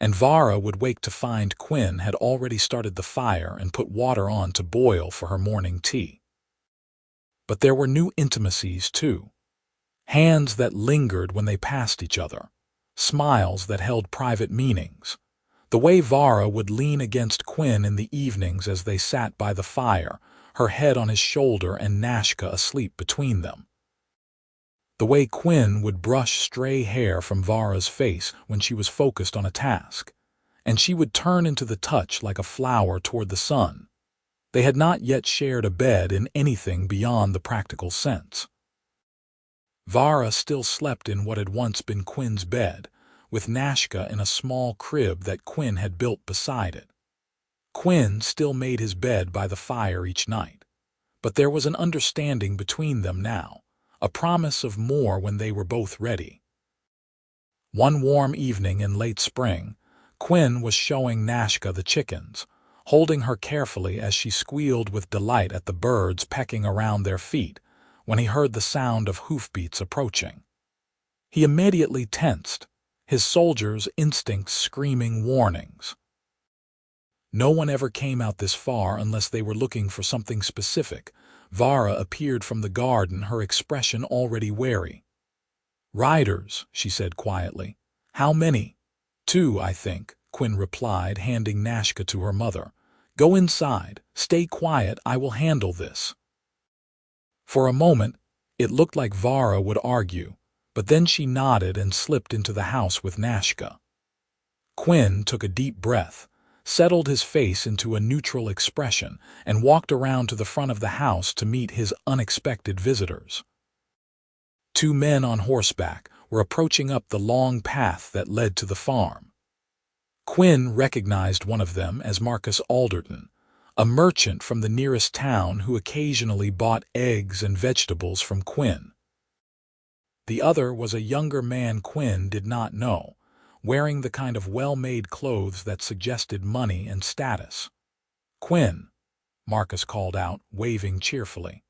and Vara would wake to find Quinn had already started the fire and put water on to boil for her morning tea. But there were new intimacies too. Hands that lingered when they passed each other, smiles that held private meanings. The way Vara would lean against Quinn in the evenings as they sat by the fire, her head on his shoulder and Nashka asleep between them. The way Quinn would brush stray hair from Vara's face when she was focused on a task, and she would turn into the touch like a flower toward the sun. They had not yet shared a bed in anything beyond the practical sense. Vara still slept in what had once been Quinn's bed, with Nashka in a small crib that Quinn had built beside it. Quinn still made his bed by the fire each night, but there was an understanding between them now, a promise of more when they were both ready. One warm evening in late spring, Quinn was showing Nashka the chickens, holding her carefully as she squealed with delight at the birds pecking around their feet when he heard the sound of hoofbeats approaching. He immediately tensed, his soldier's instincts screaming warnings. No one ever came out this far unless they were looking for something specific. Vara appeared from the garden, her expression already wary. "Riders," she said quietly. "How many?" "2, I think," Quinn replied, handing Nashka to her mother. "Go inside. Stay quiet. I will handle this." For a moment, it looked like Vara would argue, but then she nodded and slipped into the house with Nashka. Quinn took a deep breath, settled his face into a neutral expression, and walked around to the front of the house to meet his unexpected visitors. 2 men on horseback were approaching up the long path that led to the farm. Quinn recognized one of them as Marcus Alderton, a merchant from the nearest town who occasionally bought eggs and vegetables from Quinn. The other was a younger man Quinn did not know, wearing the kind of well-made clothes that suggested money and status. "Quinn," Marcus called out, waving cheerfully.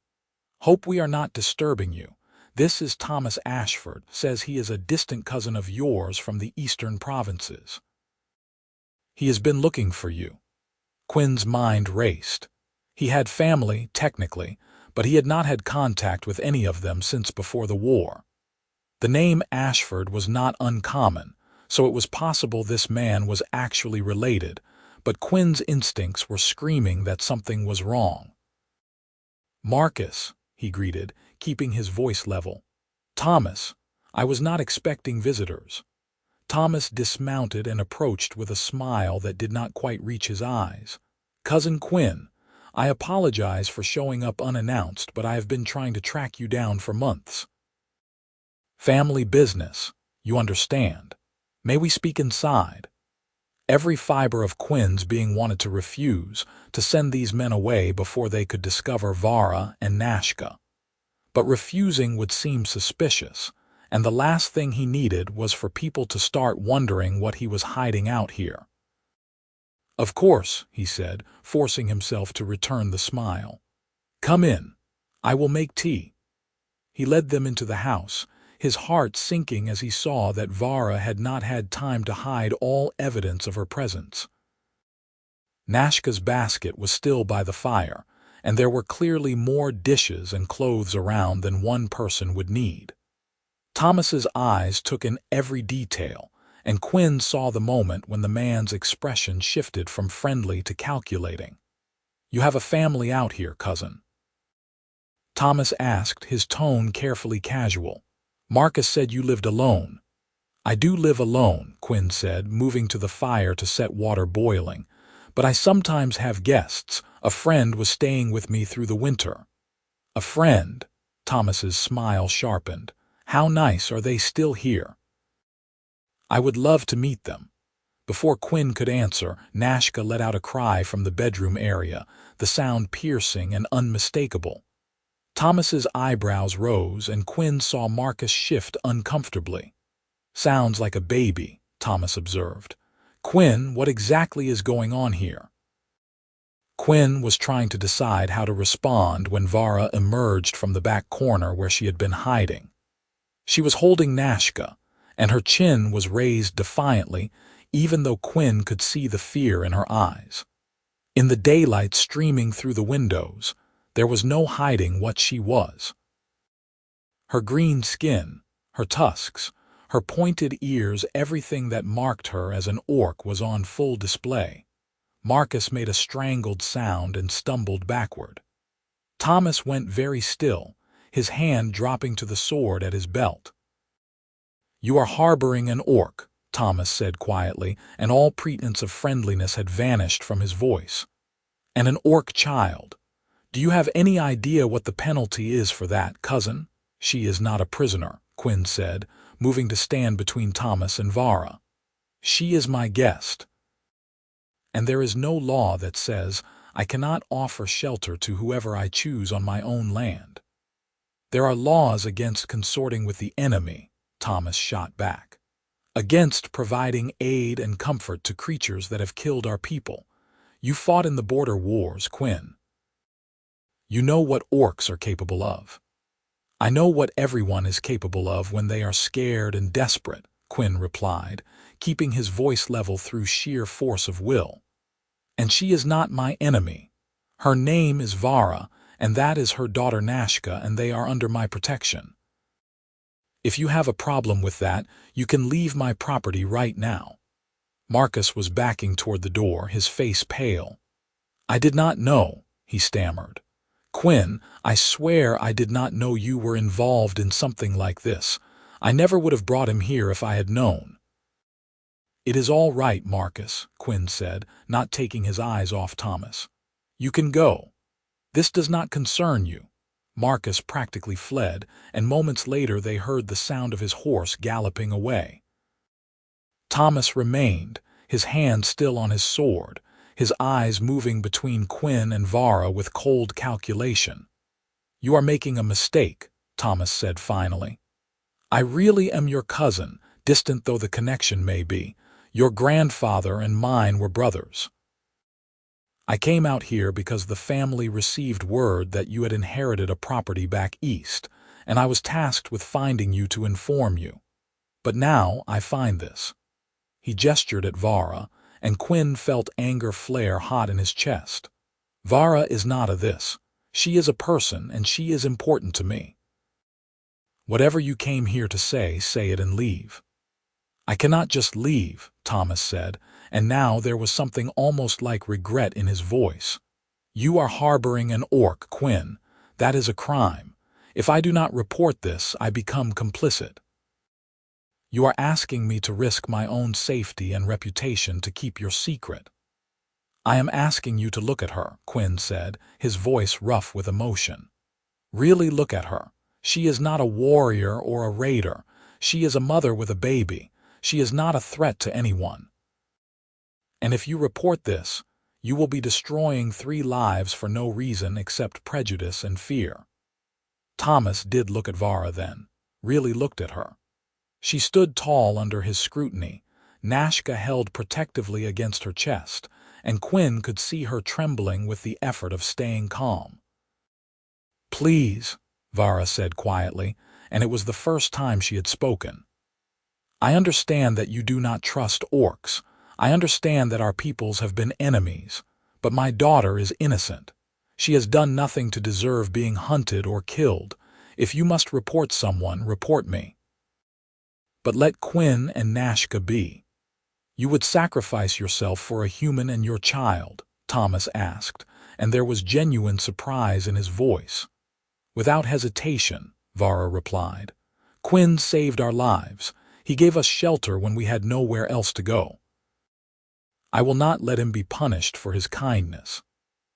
"Hope we are not disturbing you. This is Thomas Ashford, says he is a distant cousin of yours from the eastern provinces. He has been looking for you." Quinn's mind raced. He had family, technically, but he had not had contact with any of them since before the war. The name Ashford was not uncommon, so it was possible this man was actually related, but Quinn's instincts were screaming that something was wrong. "Marcus," he greeted, keeping his voice level. "Thomas, I was not expecting visitors." Thomas dismounted and approached with a smile that did not quite reach his eyes. "Cousin Quinn, I apologize for showing up unannounced, but I have been trying to track you down for months." "Family business, you understand. May we speak inside?" Every fiber of Quinn's being wanted to refuse, to send these men away before they could discover Vara and Nashka. But refusing would seem suspicious, and the last thing he needed was for people to start wondering what he was hiding out here. "Of course," he said, forcing himself to return the smile. "Come in. I will make tea." He led them into the house, his heart sinking as he saw that Vara had not had time to hide all evidence of her presence. Nashka's basket was still by the fire, and there were clearly more dishes and clothes around than one person would need. Thomas's eyes took in every detail, and Quinn saw the moment when the man's expression shifted from friendly to calculating. "You have a family out here, cousin?" Thomas asked, his tone carefully casual. "Marcus said you lived alone." "I do live alone," Quinn said, moving to the fire to set water boiling, "but I sometimes have guests. A friend was staying with me through the winter." "A friend?" Thomas's smile sharpened. "How nice. Are they still here?" "I would love to meet them." Before Quinn could answer, Nashka let out a cry from the bedroom area, the sound piercing and unmistakable. Thomas's eyebrows rose, and Quinn saw Marcus shift uncomfortably. "Sounds like a baby," Thomas observed. "Quinn, what exactly is going on here?" Quinn was trying to decide how to respond when Vara emerged from the back corner where she had been hiding. She was holding Nashka, and her chin was raised defiantly, even though Quinn could see the fear in her eyes. In the daylight streaming through the windows, there was no hiding what she was. Her green skin, her tusks, her pointed ears, everything that marked her as an orc was on full display. Marcus made a strangled sound and stumbled backward. Thomas went very still, his hand dropping to the sword at his belt. "You are harboring an orc," Thomas said quietly, and all pretense of friendliness had vanished from his voice. "And an orc child. Do you have any idea what the penalty is for that, cousin?" "She is not a prisoner," Quinn said, moving to stand between Thomas and Vara. "She is my guest. And there is no law that says I cannot offer shelter to whoever I choose on my own land." "There are laws against consorting with the enemy," Thomas shot back. "Against providing aid and comfort to creatures that have killed our people. You fought in the border wars, Quinn. You know what orcs are capable of." "I know what everyone is capable of when they are scared and desperate," Quinn replied, keeping his voice level through sheer force of will. "And she is not my enemy. Her name is Vara, and that is her daughter Nashka, and they are under my protection. If you have a problem with that, you can leave my property right now." Marcus was backing toward the door, his face pale. "I did not know," he stammered. "Quinn, I swear I did not know you were involved in something like this. I never would have brought him here if I had known." "It is all right, Marcus," Quinn said, not taking his eyes off Thomas. "You can go. This does not concern you." Marcus practically fled, and moments later they heard the sound of his horse galloping away. Thomas remained, his hand still on his sword, his eyes moving between Quinn and Vara with cold calculation. "You are making a mistake," Thomas said finally. "I really am your cousin, distant though the connection may be. Your grandfather and mine were brothers. I came out here because the family received word that you had inherited a property back east, and I was tasked with finding you to inform you. But now I find this." He gestured at Vara, and Quinn felt anger flare hot in his chest. "Vara is not a this. She is a person, and she is important to me. Whatever you came here to say it and leave." "I cannot just leave," Thomas said, and now there was something almost like regret in his voice. "You are harboring an orc, Quinn. That is a crime. If I do not report this, I become complicit. You are asking me to risk my own safety and reputation to keep your secret." "I am asking you to look at her," Quinn said, his voice rough with emotion. "Really look at her. She is not a warrior or a raider. She is a mother with a baby. She is not a threat to anyone. And if you report this, you will be destroying 3 lives for no reason except prejudice and fear." Thomas did look at Vara then, really looked at her. She stood tall under his scrutiny, Nashka held protectively against her chest, and Quinn could see her trembling with the effort of staying calm. "Please," Vara said quietly, and it was the first time she had spoken. "I understand that you do not trust orcs. I understand that our peoples have been enemies, but my daughter is innocent. She has done nothing to deserve being hunted or killed. If you must report someone, report me. But let Quinn and Nashka be." "You would sacrifice yourself for a human and your child?" Thomas asked, and there was genuine surprise in his voice. "Without hesitation," Vara replied. "Quinn saved our lives. He gave us shelter when we had nowhere else to go. I will not let him be punished for his kindness."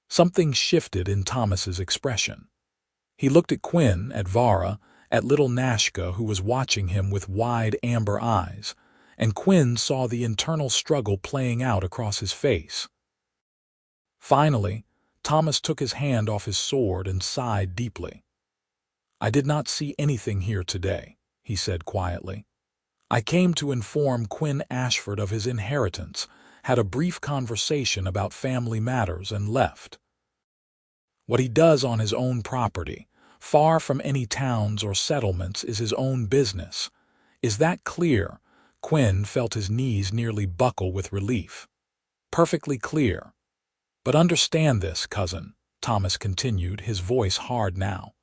Something shifted in Thomas's expression. He looked at Quinn, at Vara, at little Nashka, who was watching him with wide amber eyes, and Quinn saw the internal struggle playing out across his face. Finally, Thomas took his hand off his sword and sighed deeply. "I did not see anything here today," he said quietly. "I came to inform Quinn Ashford of his inheritance, had a brief conversation about family matters, and left. What he does on his own property, far from any towns or settlements, is his own business. Is that clear?" Quinn felt his knees nearly buckle with relief. "Perfectly clear. But understand this, cousin," Thomas continued, his voice hard now.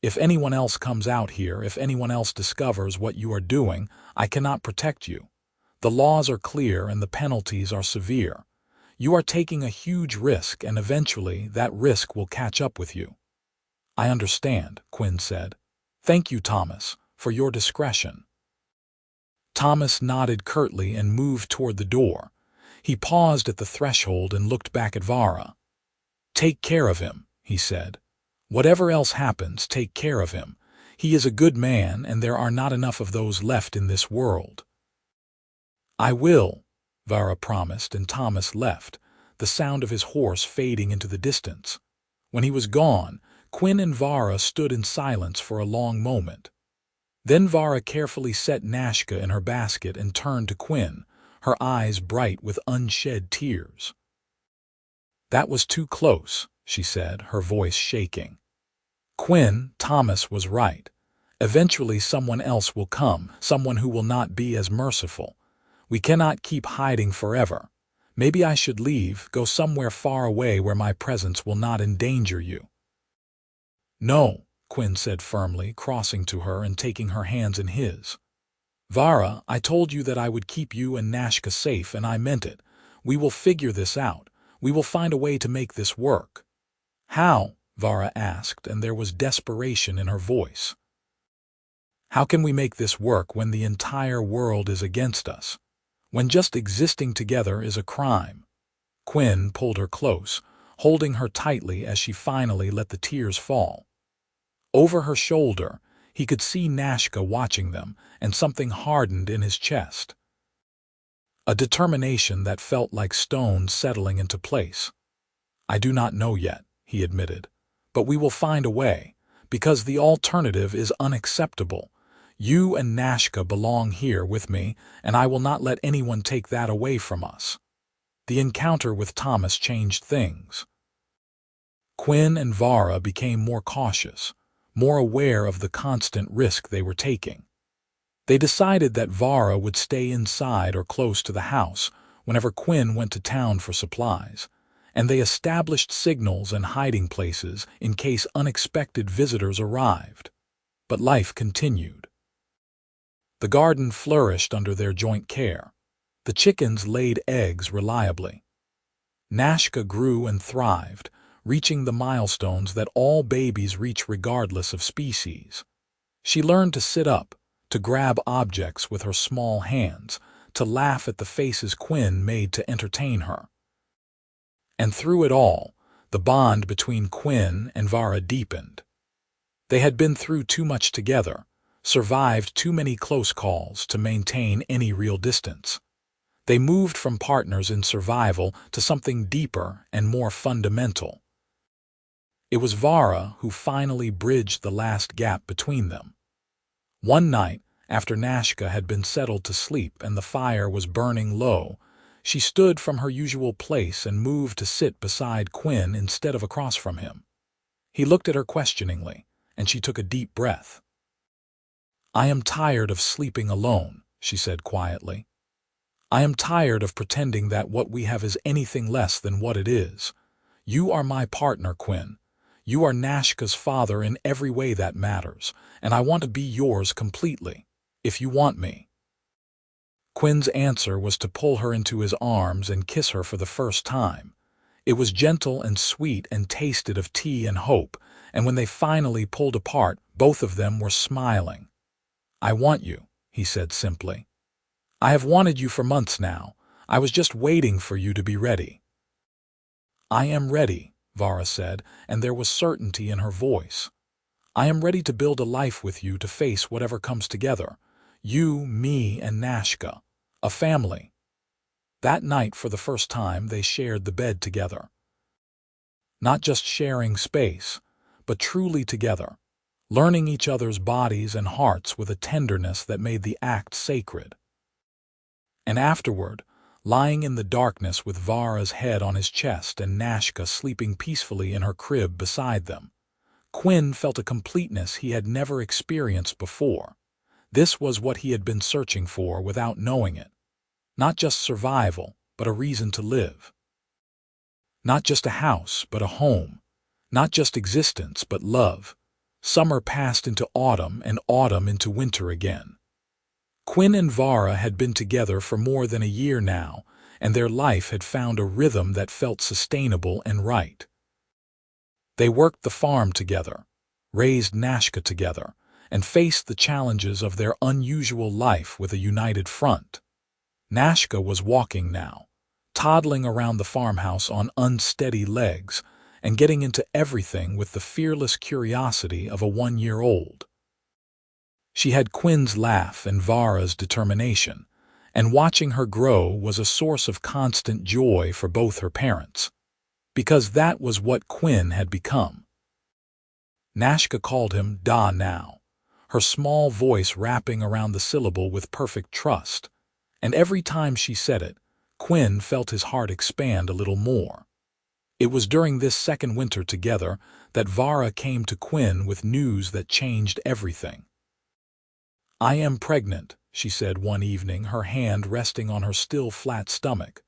"If anyone else comes out here, if anyone else discovers what you are doing, I cannot protect you. The laws are clear and the penalties are severe. You are taking a huge risk, and eventually that risk will catch up with you." "I understand," Quinn said. "Thank you, Thomas, for your discretion." Thomas nodded curtly and moved toward the door. He paused at the threshold and looked back at Vara. "Take care of him," he said. "Whatever else happens, take care of him. He is a good man, and there are not enough of those left in this world." "I will," Vara promised, and Thomas left, the sound of his horse fading into the distance. When he was gone, Quinn and Vara stood in silence for a long moment. Then Vara carefully set Nashka in her basket and turned to Quinn, her eyes bright with unshed tears. "That was too close," she said, her voice shaking. "Quinn, Thomas was right. Eventually someone else will come, someone who will not be as merciful. We cannot keep hiding forever. Maybe I should leave, go somewhere far away where my presence will not endanger you." "No," Quinn said firmly, crossing to her and taking her hands in his. "Vara, I told you that I would keep you and Nashka safe, and I meant it. We will figure this out. We will find a way to make this work." "How?" Vara asked, and there was desperation in her voice. "How can we make this work when the entire world is against us? When just existing together is a crime?" Quinn pulled her close, holding her tightly as she finally let the tears fall. Over her shoulder, he could see Nashka watching them, and something hardened in his chest. A determination that felt like stone settling into place. "I do not know yet," he admitted, "but we will find a way, because the alternative is unacceptable. You and Nashka belong here with me, and I will not let anyone take that away from us." The encounter with Thomas changed things. Quinn and Vara became more cautious, more aware of the constant risk they were taking. They decided that Vara would stay inside or close to the house whenever Quinn went to town for supplies, and they established signals and hiding places in case unexpected visitors arrived. But life continued. The garden flourished under their joint care. The chickens laid eggs reliably. Nashka grew and thrived, reaching the milestones that all babies reach regardless of species. She learned to sit up, to grab objects with her small hands, to laugh at the faces Quinn made to entertain her. And through it all, the bond between Quinn and Vara deepened. They had been through too much together, survived too many close calls to maintain any real distance. They moved from partners in survival to something deeper and more fundamental. It was Vara who finally bridged the last gap between them. One night, after Nashka had been settled to sleep and the fire was burning low, she stood from her usual place and moved to sit beside Quinn instead of across from him. He looked at her questioningly, and she took a deep breath. "I am tired of sleeping alone," she said quietly. "I am tired of pretending that what we have is anything less than what it is. You are my partner, Quinn. You are Nashka's father in every way that matters, and I want to be yours completely, if you want me." Quinn's answer was to pull her into his arms and kiss her for the first time. It was gentle and sweet and tasted of tea and hope, and when they finally pulled apart, both of them were smiling. "I want you," he said simply. "I have wanted you for months now. I was just waiting for you to be ready." "I am ready," Vara said, and there was certainty in her voice. "I am ready to build a life with you to face whatever comes together. You, me, and Nashka. A family." That night, for the first time, they shared the bed together. Not just sharing space, but truly together, learning each other's bodies and hearts with a tenderness that made the act sacred. And afterward, lying in the darkness with Vara's head on his chest and Nashka sleeping peacefully in her crib beside them, Quinn felt a completeness he had never experienced before. This was what he had been searching for without knowing it. Not just survival, but a reason to live. Not just a house, but a home. Not just existence, but love. Summer passed into autumn and autumn into winter again. Quinn and Vara had been together for more than a year now, and their life had found a rhythm that felt sustainable and right. They worked the farm together, raised Nashka together, and faced the challenges of their unusual life with a united front. Nashka was walking now, toddling around the farmhouse on unsteady legs and getting into everything with the fearless curiosity of a 1-year-old. She had Quinn's laugh and Vara's determination, and watching her grow was a source of constant joy for both her parents, because that was what Quinn had become. Nashka called him Da now, her small voice rapping around the syllable with perfect trust, and every time she said it, Quinn felt his heart expand a little more. It was during this second winter together that Vara came to Quinn with news that changed everything. "I am pregnant," she said one evening, her hand resting on her still flat stomach.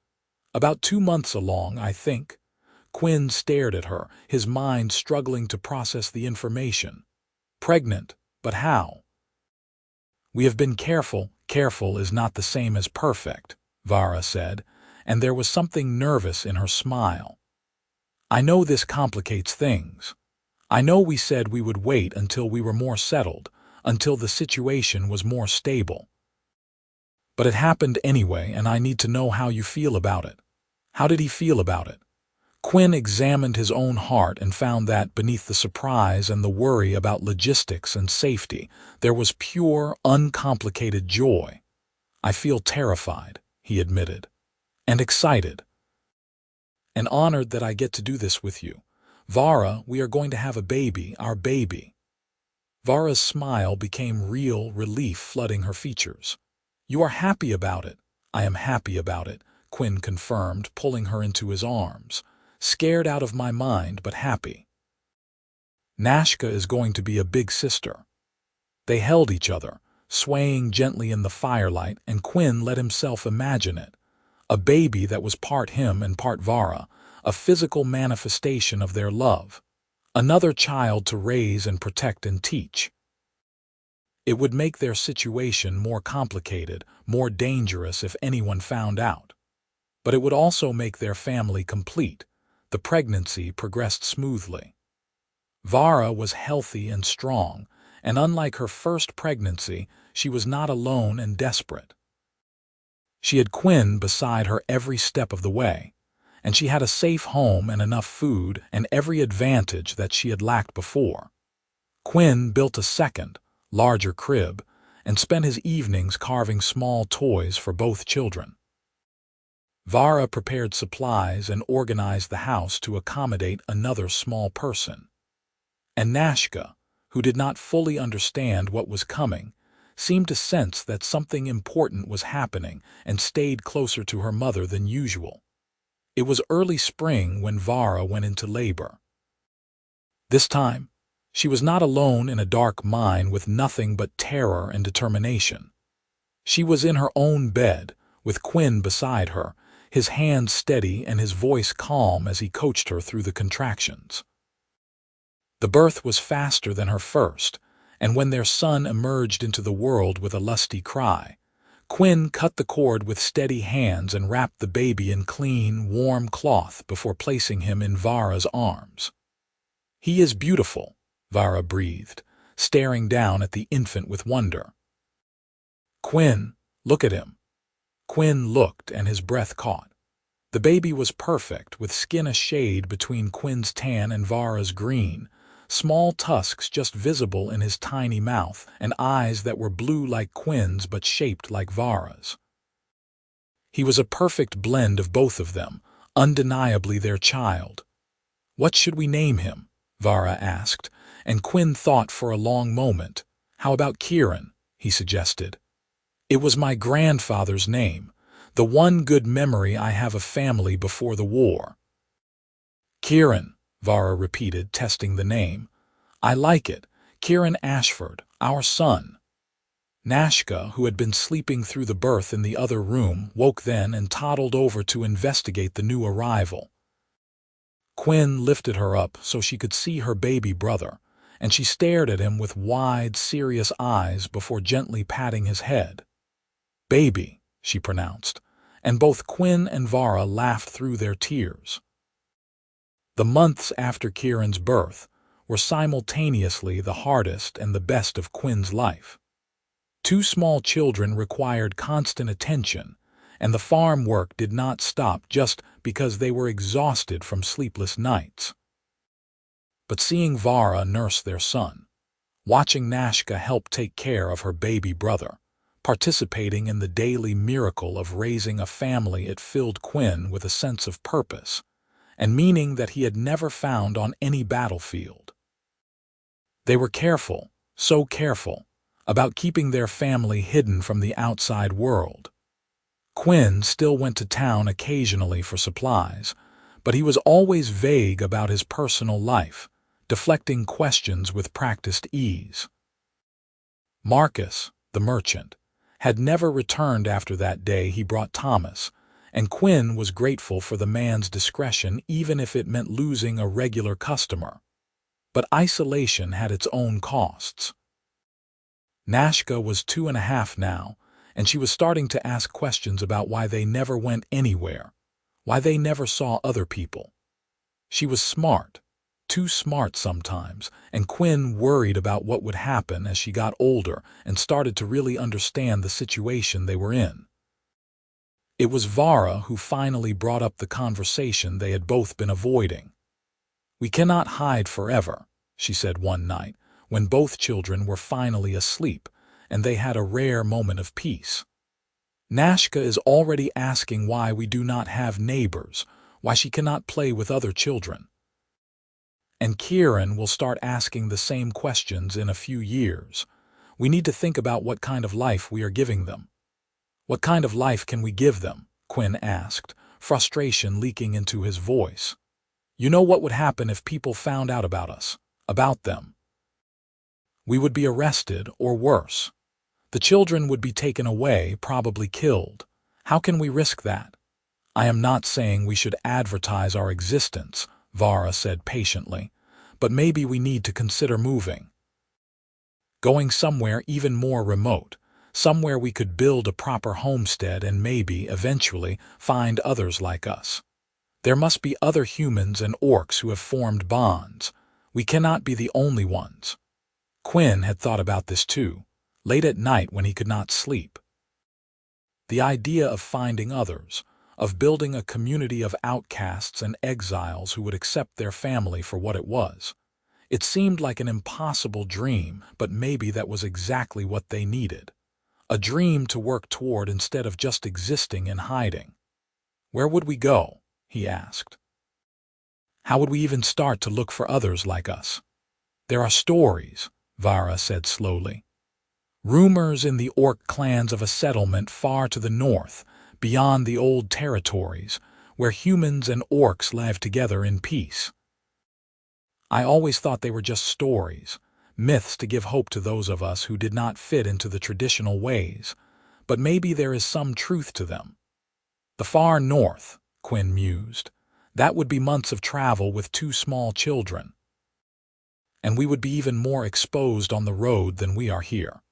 "About 2 months along, I think." Quinn stared at her, his mind struggling to process the information. "Pregnant, but how?" "We have been careful." "Careful is not the same as perfect," Vara said, and there was something nervous in her smile. "I know this complicates things. I know we said we would wait until we were more settled, until the situation was more stable. But it happened anyway, and I need to know how you feel about it." How did he feel about it? Quinn examined his own heart and found that, beneath the surprise and the worry about logistics and safety, there was pure, uncomplicated joy. "I feel terrified," he admitted, "and excited, and honored that I get to do this with you. Vara, we are going to have a baby, our baby." Vara's smile became real relief flooding her features. "You are happy about it." "I am happy about it," Quinn confirmed, pulling her into his arms. "Scared out of my mind, but happy. Nashka is going to be a big sister." They held each other, swaying gently in the firelight, and Quinn let himself imagine it. A baby that was part him and part Vara, a physical manifestation of their love. Another child to raise and protect and teach. It would make their situation more complicated, more dangerous if anyone found out. But it would also make their family complete. The pregnancy progressed smoothly. Vara was healthy and strong, and unlike her first pregnancy, she was not alone and desperate. She had Quinn beside her every step of the way, and she had a safe home and enough food and every advantage that she had lacked before. Quinn built a second, larger crib and spent his evenings carving small toys for both children. Vara prepared supplies and organized the house to accommodate another small person. And Nashka, who did not fully understand what was coming, seemed to sense that something important was happening and stayed closer to her mother than usual. It was early spring when Vara went into labor. This time, she was not alone in a dark mine with nothing but terror and determination. She was in her own bed, with Quinn beside her, his hand steady and his voice calm as he coached her through the contractions. The birth was faster than her first, and when their son emerged into the world with a lusty cry, Quinn cut the cord with steady hands and wrapped the baby in clean, warm cloth before placing him in Vara's arms. "He is beautiful," Vara breathed, staring down at the infant with wonder. "Quinn, look at him." Quinn looked and his breath caught. The baby was perfect, with skin a shade between Quinn's tan and Vara's green, small tusks just visible in his tiny mouth, and eyes that were blue like Quinn's but shaped like Vara's. He was a perfect blend of both of them, undeniably their child. "What should we name him?" Vara asked, and Quinn thought for a long moment. "How about Kieran?" he suggested. "It was my grandfather's name, the one good memory I have of family before the war." "Kieran," Vara repeated, testing the name. "I like it. Quinn Ashford, our son." Nashka, who had been sleeping through the birth in the other room, woke then and toddled over to investigate the new arrival. Quinn lifted her up so she could see her baby brother, and she stared at him with wide, serious eyes before gently patting his head. "Baby," she pronounced, and both Quinn and Vara laughed through their tears. The months after Kieran's birth were simultaneously the hardest and the best of Quinn's life. Two small children required constant attention, and the farm work did not stop just because they were exhausted from sleepless nights. But seeing Vara nurse their son, watching Nashka help take care of her baby brother, participating in the daily miracle of raising a family, it filled Quinn with a sense of purpose and meaning that he had never found on any battlefield. They were careful, so careful, about keeping their family hidden from the outside world. Quinn still went to town occasionally for supplies, but he was always vague about his personal life, deflecting questions with practiced ease. Marcus, the merchant, had never returned after that day he brought Thomas, and Quinn was grateful for the man's discretion even if it meant losing a regular customer. But isolation had its own costs. Nashka was 2.5 now, and she was starting to ask questions about why they never went anywhere, why they never saw other people. She was smart, too smart sometimes, and Quinn worried about what would happen as she got older and started to really understand the situation they were in. It was Vara who finally brought up the conversation they had both been avoiding. "We cannot hide forever," she said one night, when both children were finally asleep and they had a rare moment of peace. "Nashka is already asking why we do not have neighbors, why she cannot play with other children. And Kieran will start asking the same questions in a few years. We need to think about what kind of life we are giving them." "What kind of life can we give them?" Quinn asked, frustration leaking into his voice. "You know what would happen if people found out about us, about them? We would be arrested, or worse. The children would be taken away, probably killed. How can we risk that?" "I am not saying we should advertise our existence," Vara said patiently, "but maybe we need to consider moving. Going somewhere even more remote, somewhere we could build a proper homestead and maybe, eventually, find others like us. There must be other humans and orcs who have formed bonds. We cannot be the only ones." Quinn had thought about this too, late at night when he could not sleep. The idea of finding others, of building a community of outcasts and exiles who would accept their family for what it was. It seemed like an impossible dream, but maybe that was exactly what they needed. A dream to work toward instead of just existing and hiding. "Where would we go?" he asked. "How would we even start to look for others like us?" "There are stories," Vara said slowly. "Rumors in the orc clans of a settlement far to the north, beyond the old territories, where humans and orcs live together in peace. I always thought they were just stories, myths to give hope to those of us who did not fit into the traditional ways, but maybe there is some truth to them." "The far north," Quinn mused. "That would be months of travel with 2 small children. And we would be even more exposed on the road than we are here."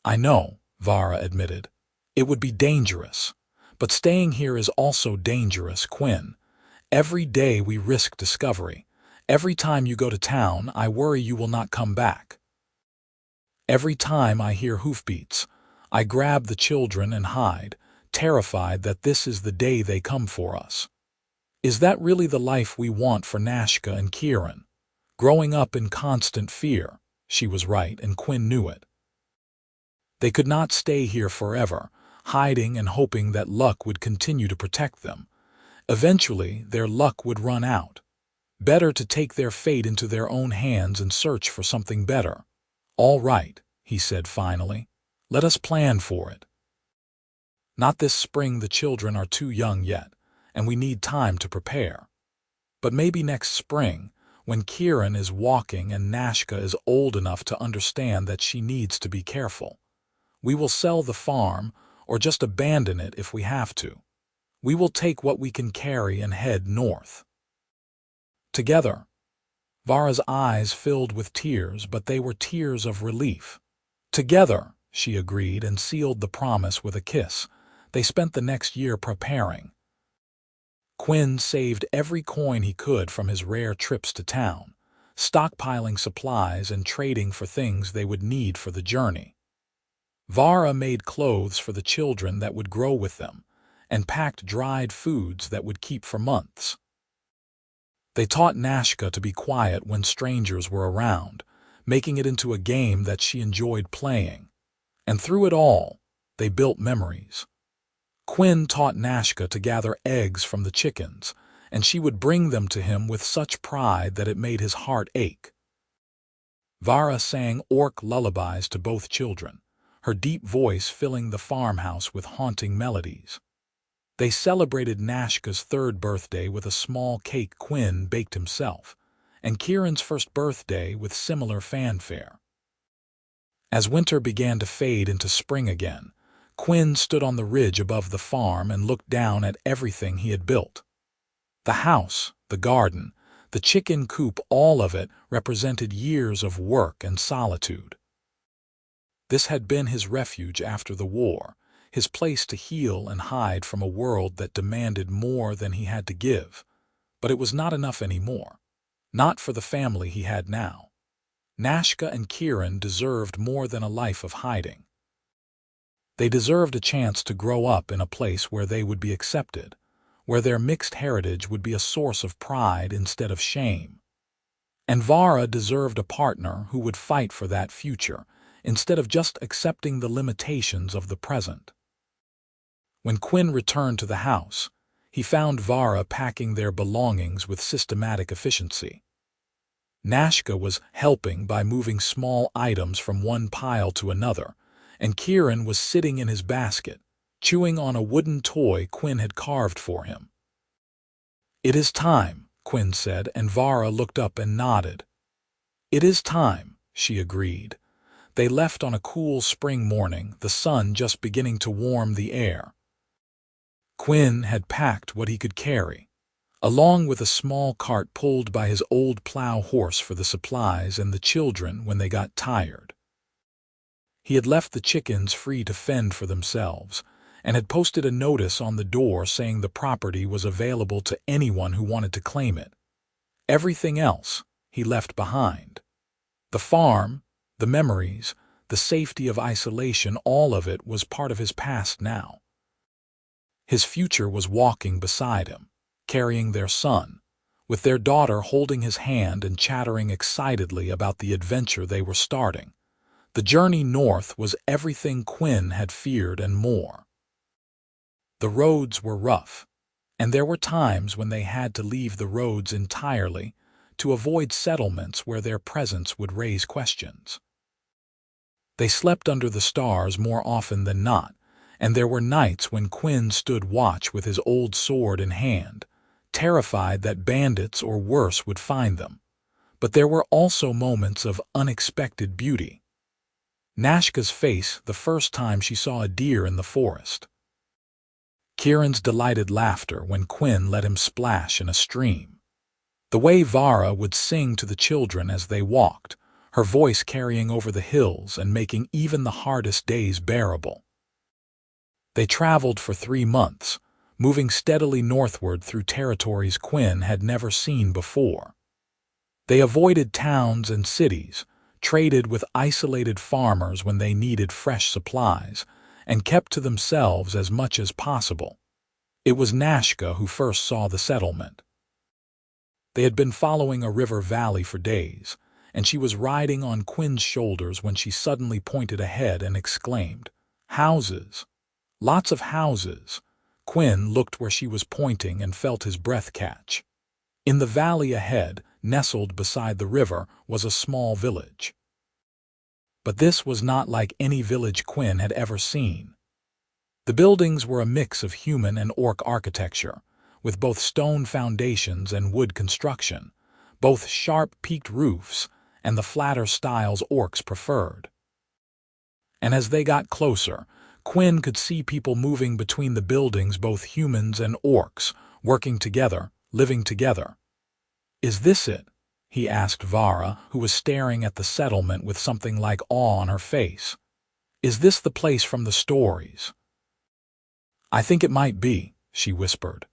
"I know," Vara admitted. "It would be dangerous. But staying here is also dangerous, Quinn. Every day we risk discovery. Every time you go to town, I worry you will not come back. Every time I hear hoofbeats, I grab the children and hide, terrified that this is the day they come for us. Is that really the life we want for Nashka and Kieran? Growing up in constant fear." She was right, and Quinn knew it. They could not stay here forever, hiding and hoping that luck would continue to protect them. Eventually, their luck would run out. Better to take their fate into their own hands and search for something better. "All right," he said finally. "Let us plan for it. Not this spring, the children are too young yet, and we need time to prepare. But maybe next spring, when Kieran is walking and Nashka is old enough to understand that she needs to be careful. We will sell the farm, or just abandon it if we have to. We will take what we can carry and head north. Together." Vara's eyes filled with tears, but they were tears of relief. "Together," she agreed and sealed the promise with a kiss. They spent the next year preparing. Quinn saved every coin he could from his rare trips to town, stockpiling supplies and trading for things they would need for the journey. Vara made clothes for the children that would grow with them, and packed dried foods that would keep for months. They taught Nashka to be quiet when strangers were around, making it into a game that she enjoyed playing. And through it all, they built memories. Quinn taught Nashka to gather eggs from the chickens, and she would bring them to him with such pride that it made his heart ache. Vara sang orc lullabies to both children, her deep voice filling the farmhouse with haunting melodies. They celebrated Nashka's 3rd birthday with a small cake Quinn baked himself, and Kieran's 1st birthday with similar fanfare. As winter began to fade into spring again, Quinn stood on the ridge above the farm and looked down at everything he had built. The house, the garden, the chicken coop, all of it represented years of work and solitude. This had been his refuge after the war, his place to heal and hide from a world that demanded more than he had to give. But it was not enough anymore. Not for the family he had now. Nashka and Kieran deserved more than a life of hiding. They deserved a chance to grow up in a place where they would be accepted, where their mixed heritage would be a source of pride instead of shame. And Vara deserved a partner who would fight for that future, instead of just accepting the limitations of the present. When Quinn returned to the house, he found Vara packing their belongings with systematic efficiency. Nashka was helping by moving small items from one pile to another, and Kieran was sitting in his basket, chewing on a wooden toy Quinn had carved for him. "It is time," Quinn said, and Vara looked up and nodded. "It is time," she agreed. They left on a cool spring morning, the sun just beginning to warm the air. Quinn had packed what he could carry, along with a small cart pulled by his old plow horse for the supplies and the children when they got tired. He had left the chickens free to fend for themselves, and had posted a notice on the door saying the property was available to anyone who wanted to claim it. Everything else he left behind. The farm, the memories, the safety of isolation, all of it was part of his past now. His future was walking beside him, carrying their son, with their daughter holding his hand and chattering excitedly about the adventure they were starting. The journey north was everything Quinn had feared and more. The roads were rough, and there were times when they had to leave the roads entirely to avoid settlements where their presence would raise questions. They slept under the stars more often than not, and there were nights when Quinn stood watch with his old sword in hand, terrified that bandits or worse would find them. But there were also moments of unexpected beauty. Nashka's face the first time she saw a deer in the forest. Kieran's delighted laughter when Quinn let him splash in a stream. The way Vara would sing to the children as they walked, her voice carrying over the hills and making even the hardest days bearable. They traveled for 3 months, moving steadily northward through territories Quinn had never seen before. They avoided towns and cities, traded with isolated farmers when they needed fresh supplies, and kept to themselves as much as possible. It was Nashka who first saw the settlement. They had been following a river valley for days, and she was riding on Quinn's shoulders when she suddenly pointed ahead and exclaimed, "Houses! Lots of houses!" Quinn looked where she was pointing and felt his breath catch. In the valley ahead, nestled beside the river, was a small village. But this was not like any village Quinn had ever seen. The buildings were a mix of human and orc architecture, with both stone foundations and wood construction, both sharp peaked roofs and the flatter styles orcs preferred. And as they got closer, Quinn could see people moving between the buildings, both humans and orcs, working together, living together. "Is this it?" he asked Vara, who was staring at the settlement with something like awe on her face. "Is this the place from the stories?" "I think it might be," she whispered.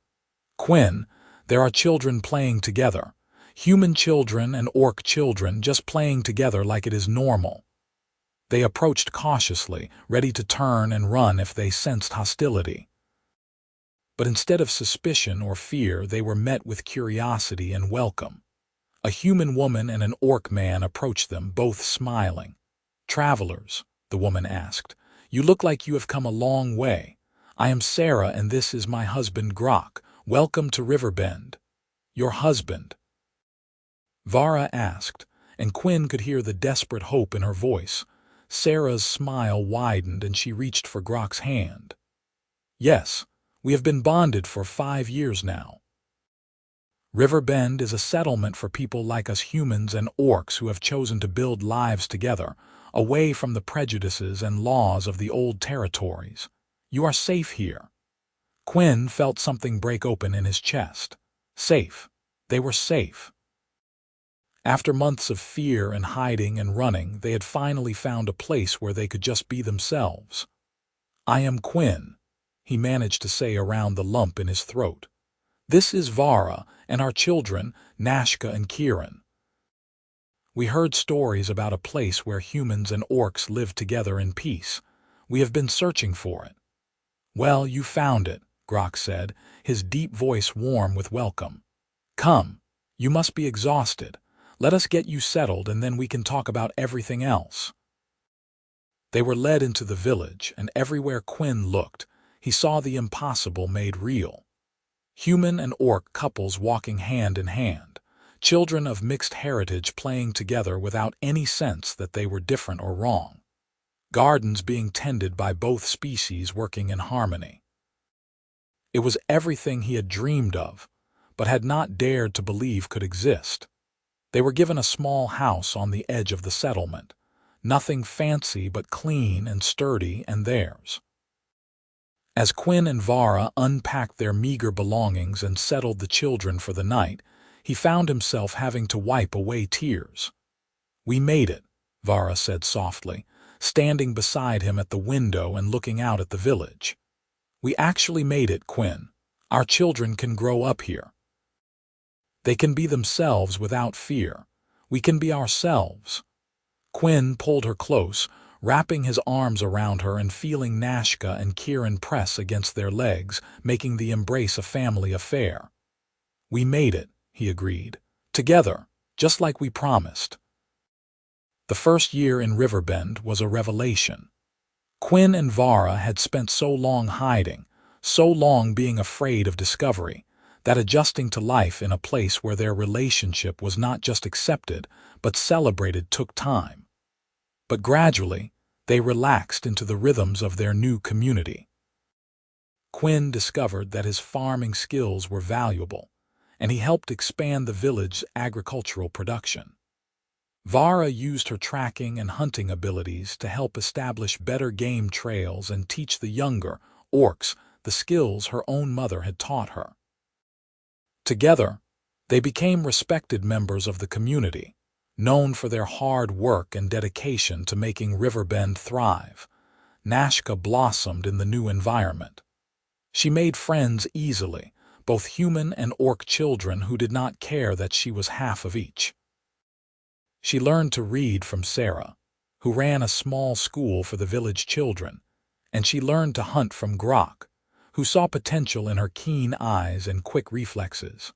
"Quinn, there are children playing together. Human children and orc children just playing together like it is normal. They approached cautiously, ready to turn and run if they sensed hostility. But instead of suspicion or fear, they were met with curiosity and welcome. A human woman and an orc man approached them, both smiling. "Travelers," the woman asked, "you look like you have come a long way. I am Sarah and this is my husband Grok. Welcome to Riverbend." "Your husband?" Vara asked, and Quinn could hear the desperate hope in her voice. Sarah's smile widened and she reached for Grok's hand. "Yes, we have been bonded for 5 years now. Riverbend is a settlement for people like us humans and orcs who have chosen to build lives together, away from the prejudices and laws of the old territories. You are safe here." Quinn felt something break open in his chest. Safe. They were safe. After months of fear and hiding and running, they had finally found a place where they could just be themselves. "I am Quinn," he managed to say around the lump in his throat. "This is Vara and our children, Nashka and Kieran. We heard stories about a place where humans and orcs live together in peace. We have been searching for it." "Well, you found it," Grok said, his deep voice warm with welcome. "Come, you must be exhausted. Let us get you settled and then we can talk about everything else." They were led into the village, and everywhere Quinn looked, he saw the impossible made real. Human and orc couples walking hand in hand, children of mixed heritage playing together without any sense that they were different or wrong, gardens being tended by both species working in harmony. It was everything he had dreamed of, but had not dared to believe could exist. They were given a small house on the edge of the settlement, nothing fancy but clean and sturdy and theirs. As Quinn and Vara unpacked their meager belongings and settled the children for the night, he found himself having to wipe away tears. "We made it," Vara said softly, standing beside him at the window and looking out at the village. "We actually made it, Quinn. Our children can grow up here. They can be themselves without fear. We can be ourselves." Quinn pulled her close, wrapping his arms around her and feeling Nashka and Kieran press against their legs, making the embrace a family affair. "We made it," he agreed. "Together, just like we promised." The first year in Riverbend was a revelation. Quinn and Vara had spent so long hiding, so long being afraid of discovery, that adjusting to life in a place where their relationship was not just accepted but celebrated took time. But gradually, they relaxed into the rhythms of their new community. Quinn discovered that his farming skills were valuable, and he helped expand the village's agricultural production. Vara used her tracking and hunting abilities to help establish better game trails and teach the younger orcs the skills her own mother had taught her. Together, they became respected members of the community, known for their hard work and dedication to making Riverbend thrive. Nashka blossomed in the new environment. She made friends easily, both human and orc children who did not care that she was half of each. She learned to read from Sarah, who ran a small school for the village children, and she learned to hunt from Grok, who saw potential in her keen eyes and quick reflexes.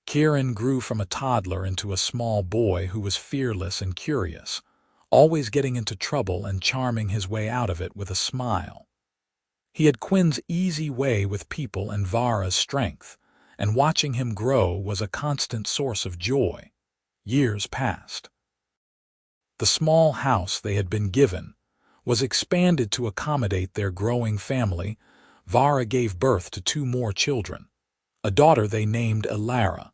Kieran grew from a toddler into a small boy who was fearless and curious, always getting into trouble and charming his way out of it with a smile. He had Quinn's easy way with people and Vara's strength, and watching him grow was a constant source of joy. Years passed. The small house they had been given was expanded to accommodate their growing family. Vara gave birth to 2 more children, a daughter they named Elara,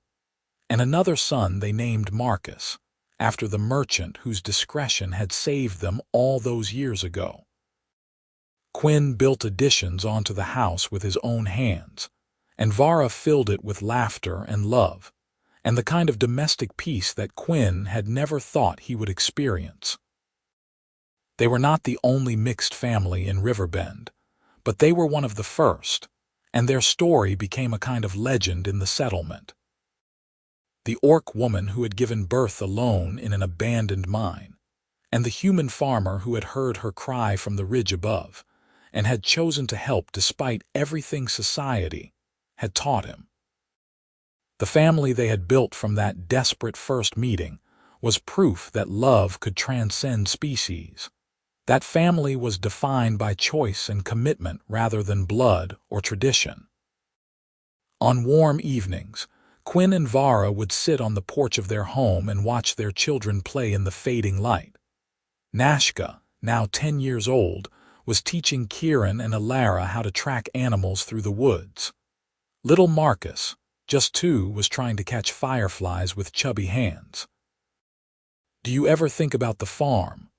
and another son they named Marcus, after the merchant whose discretion had saved them all those years ago. Quinn built additions onto the house with his own hands, and Vara filled it with laughter and love, and the kind of domestic peace that Quinn had never thought he would experience. They were not the only mixed family in Riverbend, but they were one of the first, and their story became a kind of legend in the settlement. the orc woman who had given birth alone in an abandoned mine, and the human farmer who had heard her cry from the ridge above, and had chosen to help despite everything society had taught him. The family they had built from that desperate first meeting was proof that love could transcend species. That family was defined by choice and commitment rather than blood or tradition. On warm evenings, Quinn and Vara would sit on the porch of their home and watch their children play in the fading light. Nashka, now 10 years old, was teaching Kieran and Alara how to track animals through the woods. Little Marcus, just 2, was trying to catch fireflies with chubby hands. "Do you ever think about the farm?"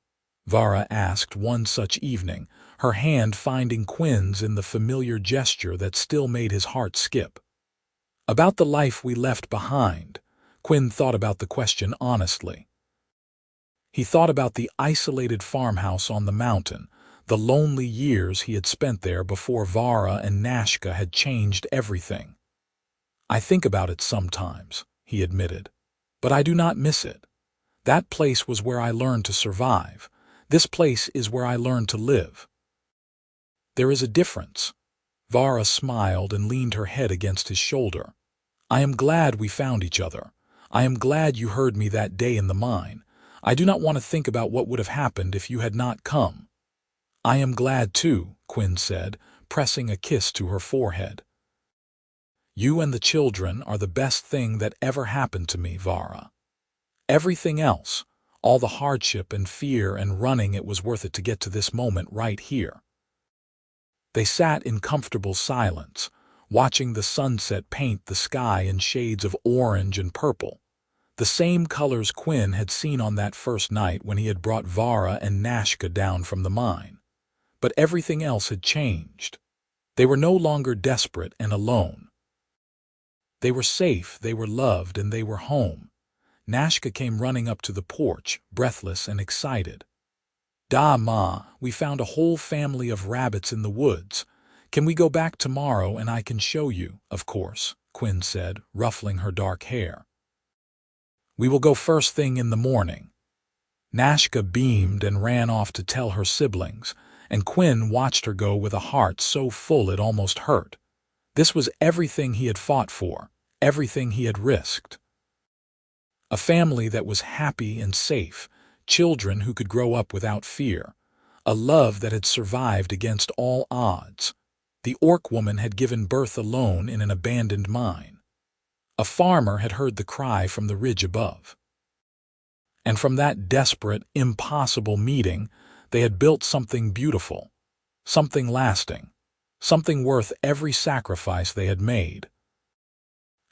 Vara asked one such evening, her hand finding Quinn's in the familiar gesture that still made his heart skip. About the life we left behind, Quinn thought about the question honestly. He thought about the isolated farmhouse on the mountain, the lonely years he had spent there before Vara and Nashka had changed everything. "I think about it sometimes," he admitted, "but I do not miss it. That place was where I learned to survive. This place is where I learned to live." "There is a difference." Vara smiled and leaned her head against his shoulder. "I am glad we found each other. I am glad you heard me that day in the mine. I do not want to think about what would have happened if you had not come." "I am glad too," Quinn said, pressing a kiss to her forehead. "You and the children are the best thing that ever happened to me, Vara. Everything else, all the hardship and fear and running, it was worth it to get to this moment right here." They sat in comfortable silence, watching the sunset paint the sky in shades of orange and purple, the same colors Quinn had seen on that first night when he had brought Vara and Nashka down from the mine. But everything else had changed. They were no longer desperate and alone. They were safe, they were loved, and they were home. Nashka came running up to the porch, breathless and excited. "Da, Ma, we found a whole family of rabbits in the woods. Can we go back tomorrow and I can show you?" "Of course," Quinn said, ruffling her dark hair. "We will go first thing in the morning." Nashka beamed and ran off to tell her siblings, and Quinn watched her go with a heart so full it almost hurt. This was everything he had fought for, everything he had risked. A family that was happy and safe, children who could grow up without fear, a love that had survived against all odds. The orc woman had given birth alone in an abandoned mine. A farmer had heard the cry from the ridge above. And from that desperate, impossible meeting, they had built something beautiful, something lasting, something worth every sacrifice they had made.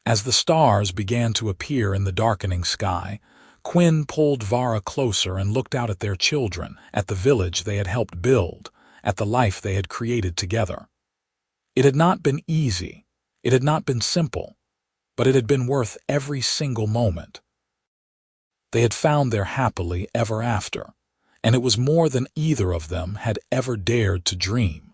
As the stars began to appear in the darkening sky, Quinn pulled Vara closer and looked out at their children, at the village they had helped build, at the life they had created together. It had not been easy, it had not been simple, but it had been worth every single moment. They had found their happily ever after, and it was more than either of them had ever dared to dream.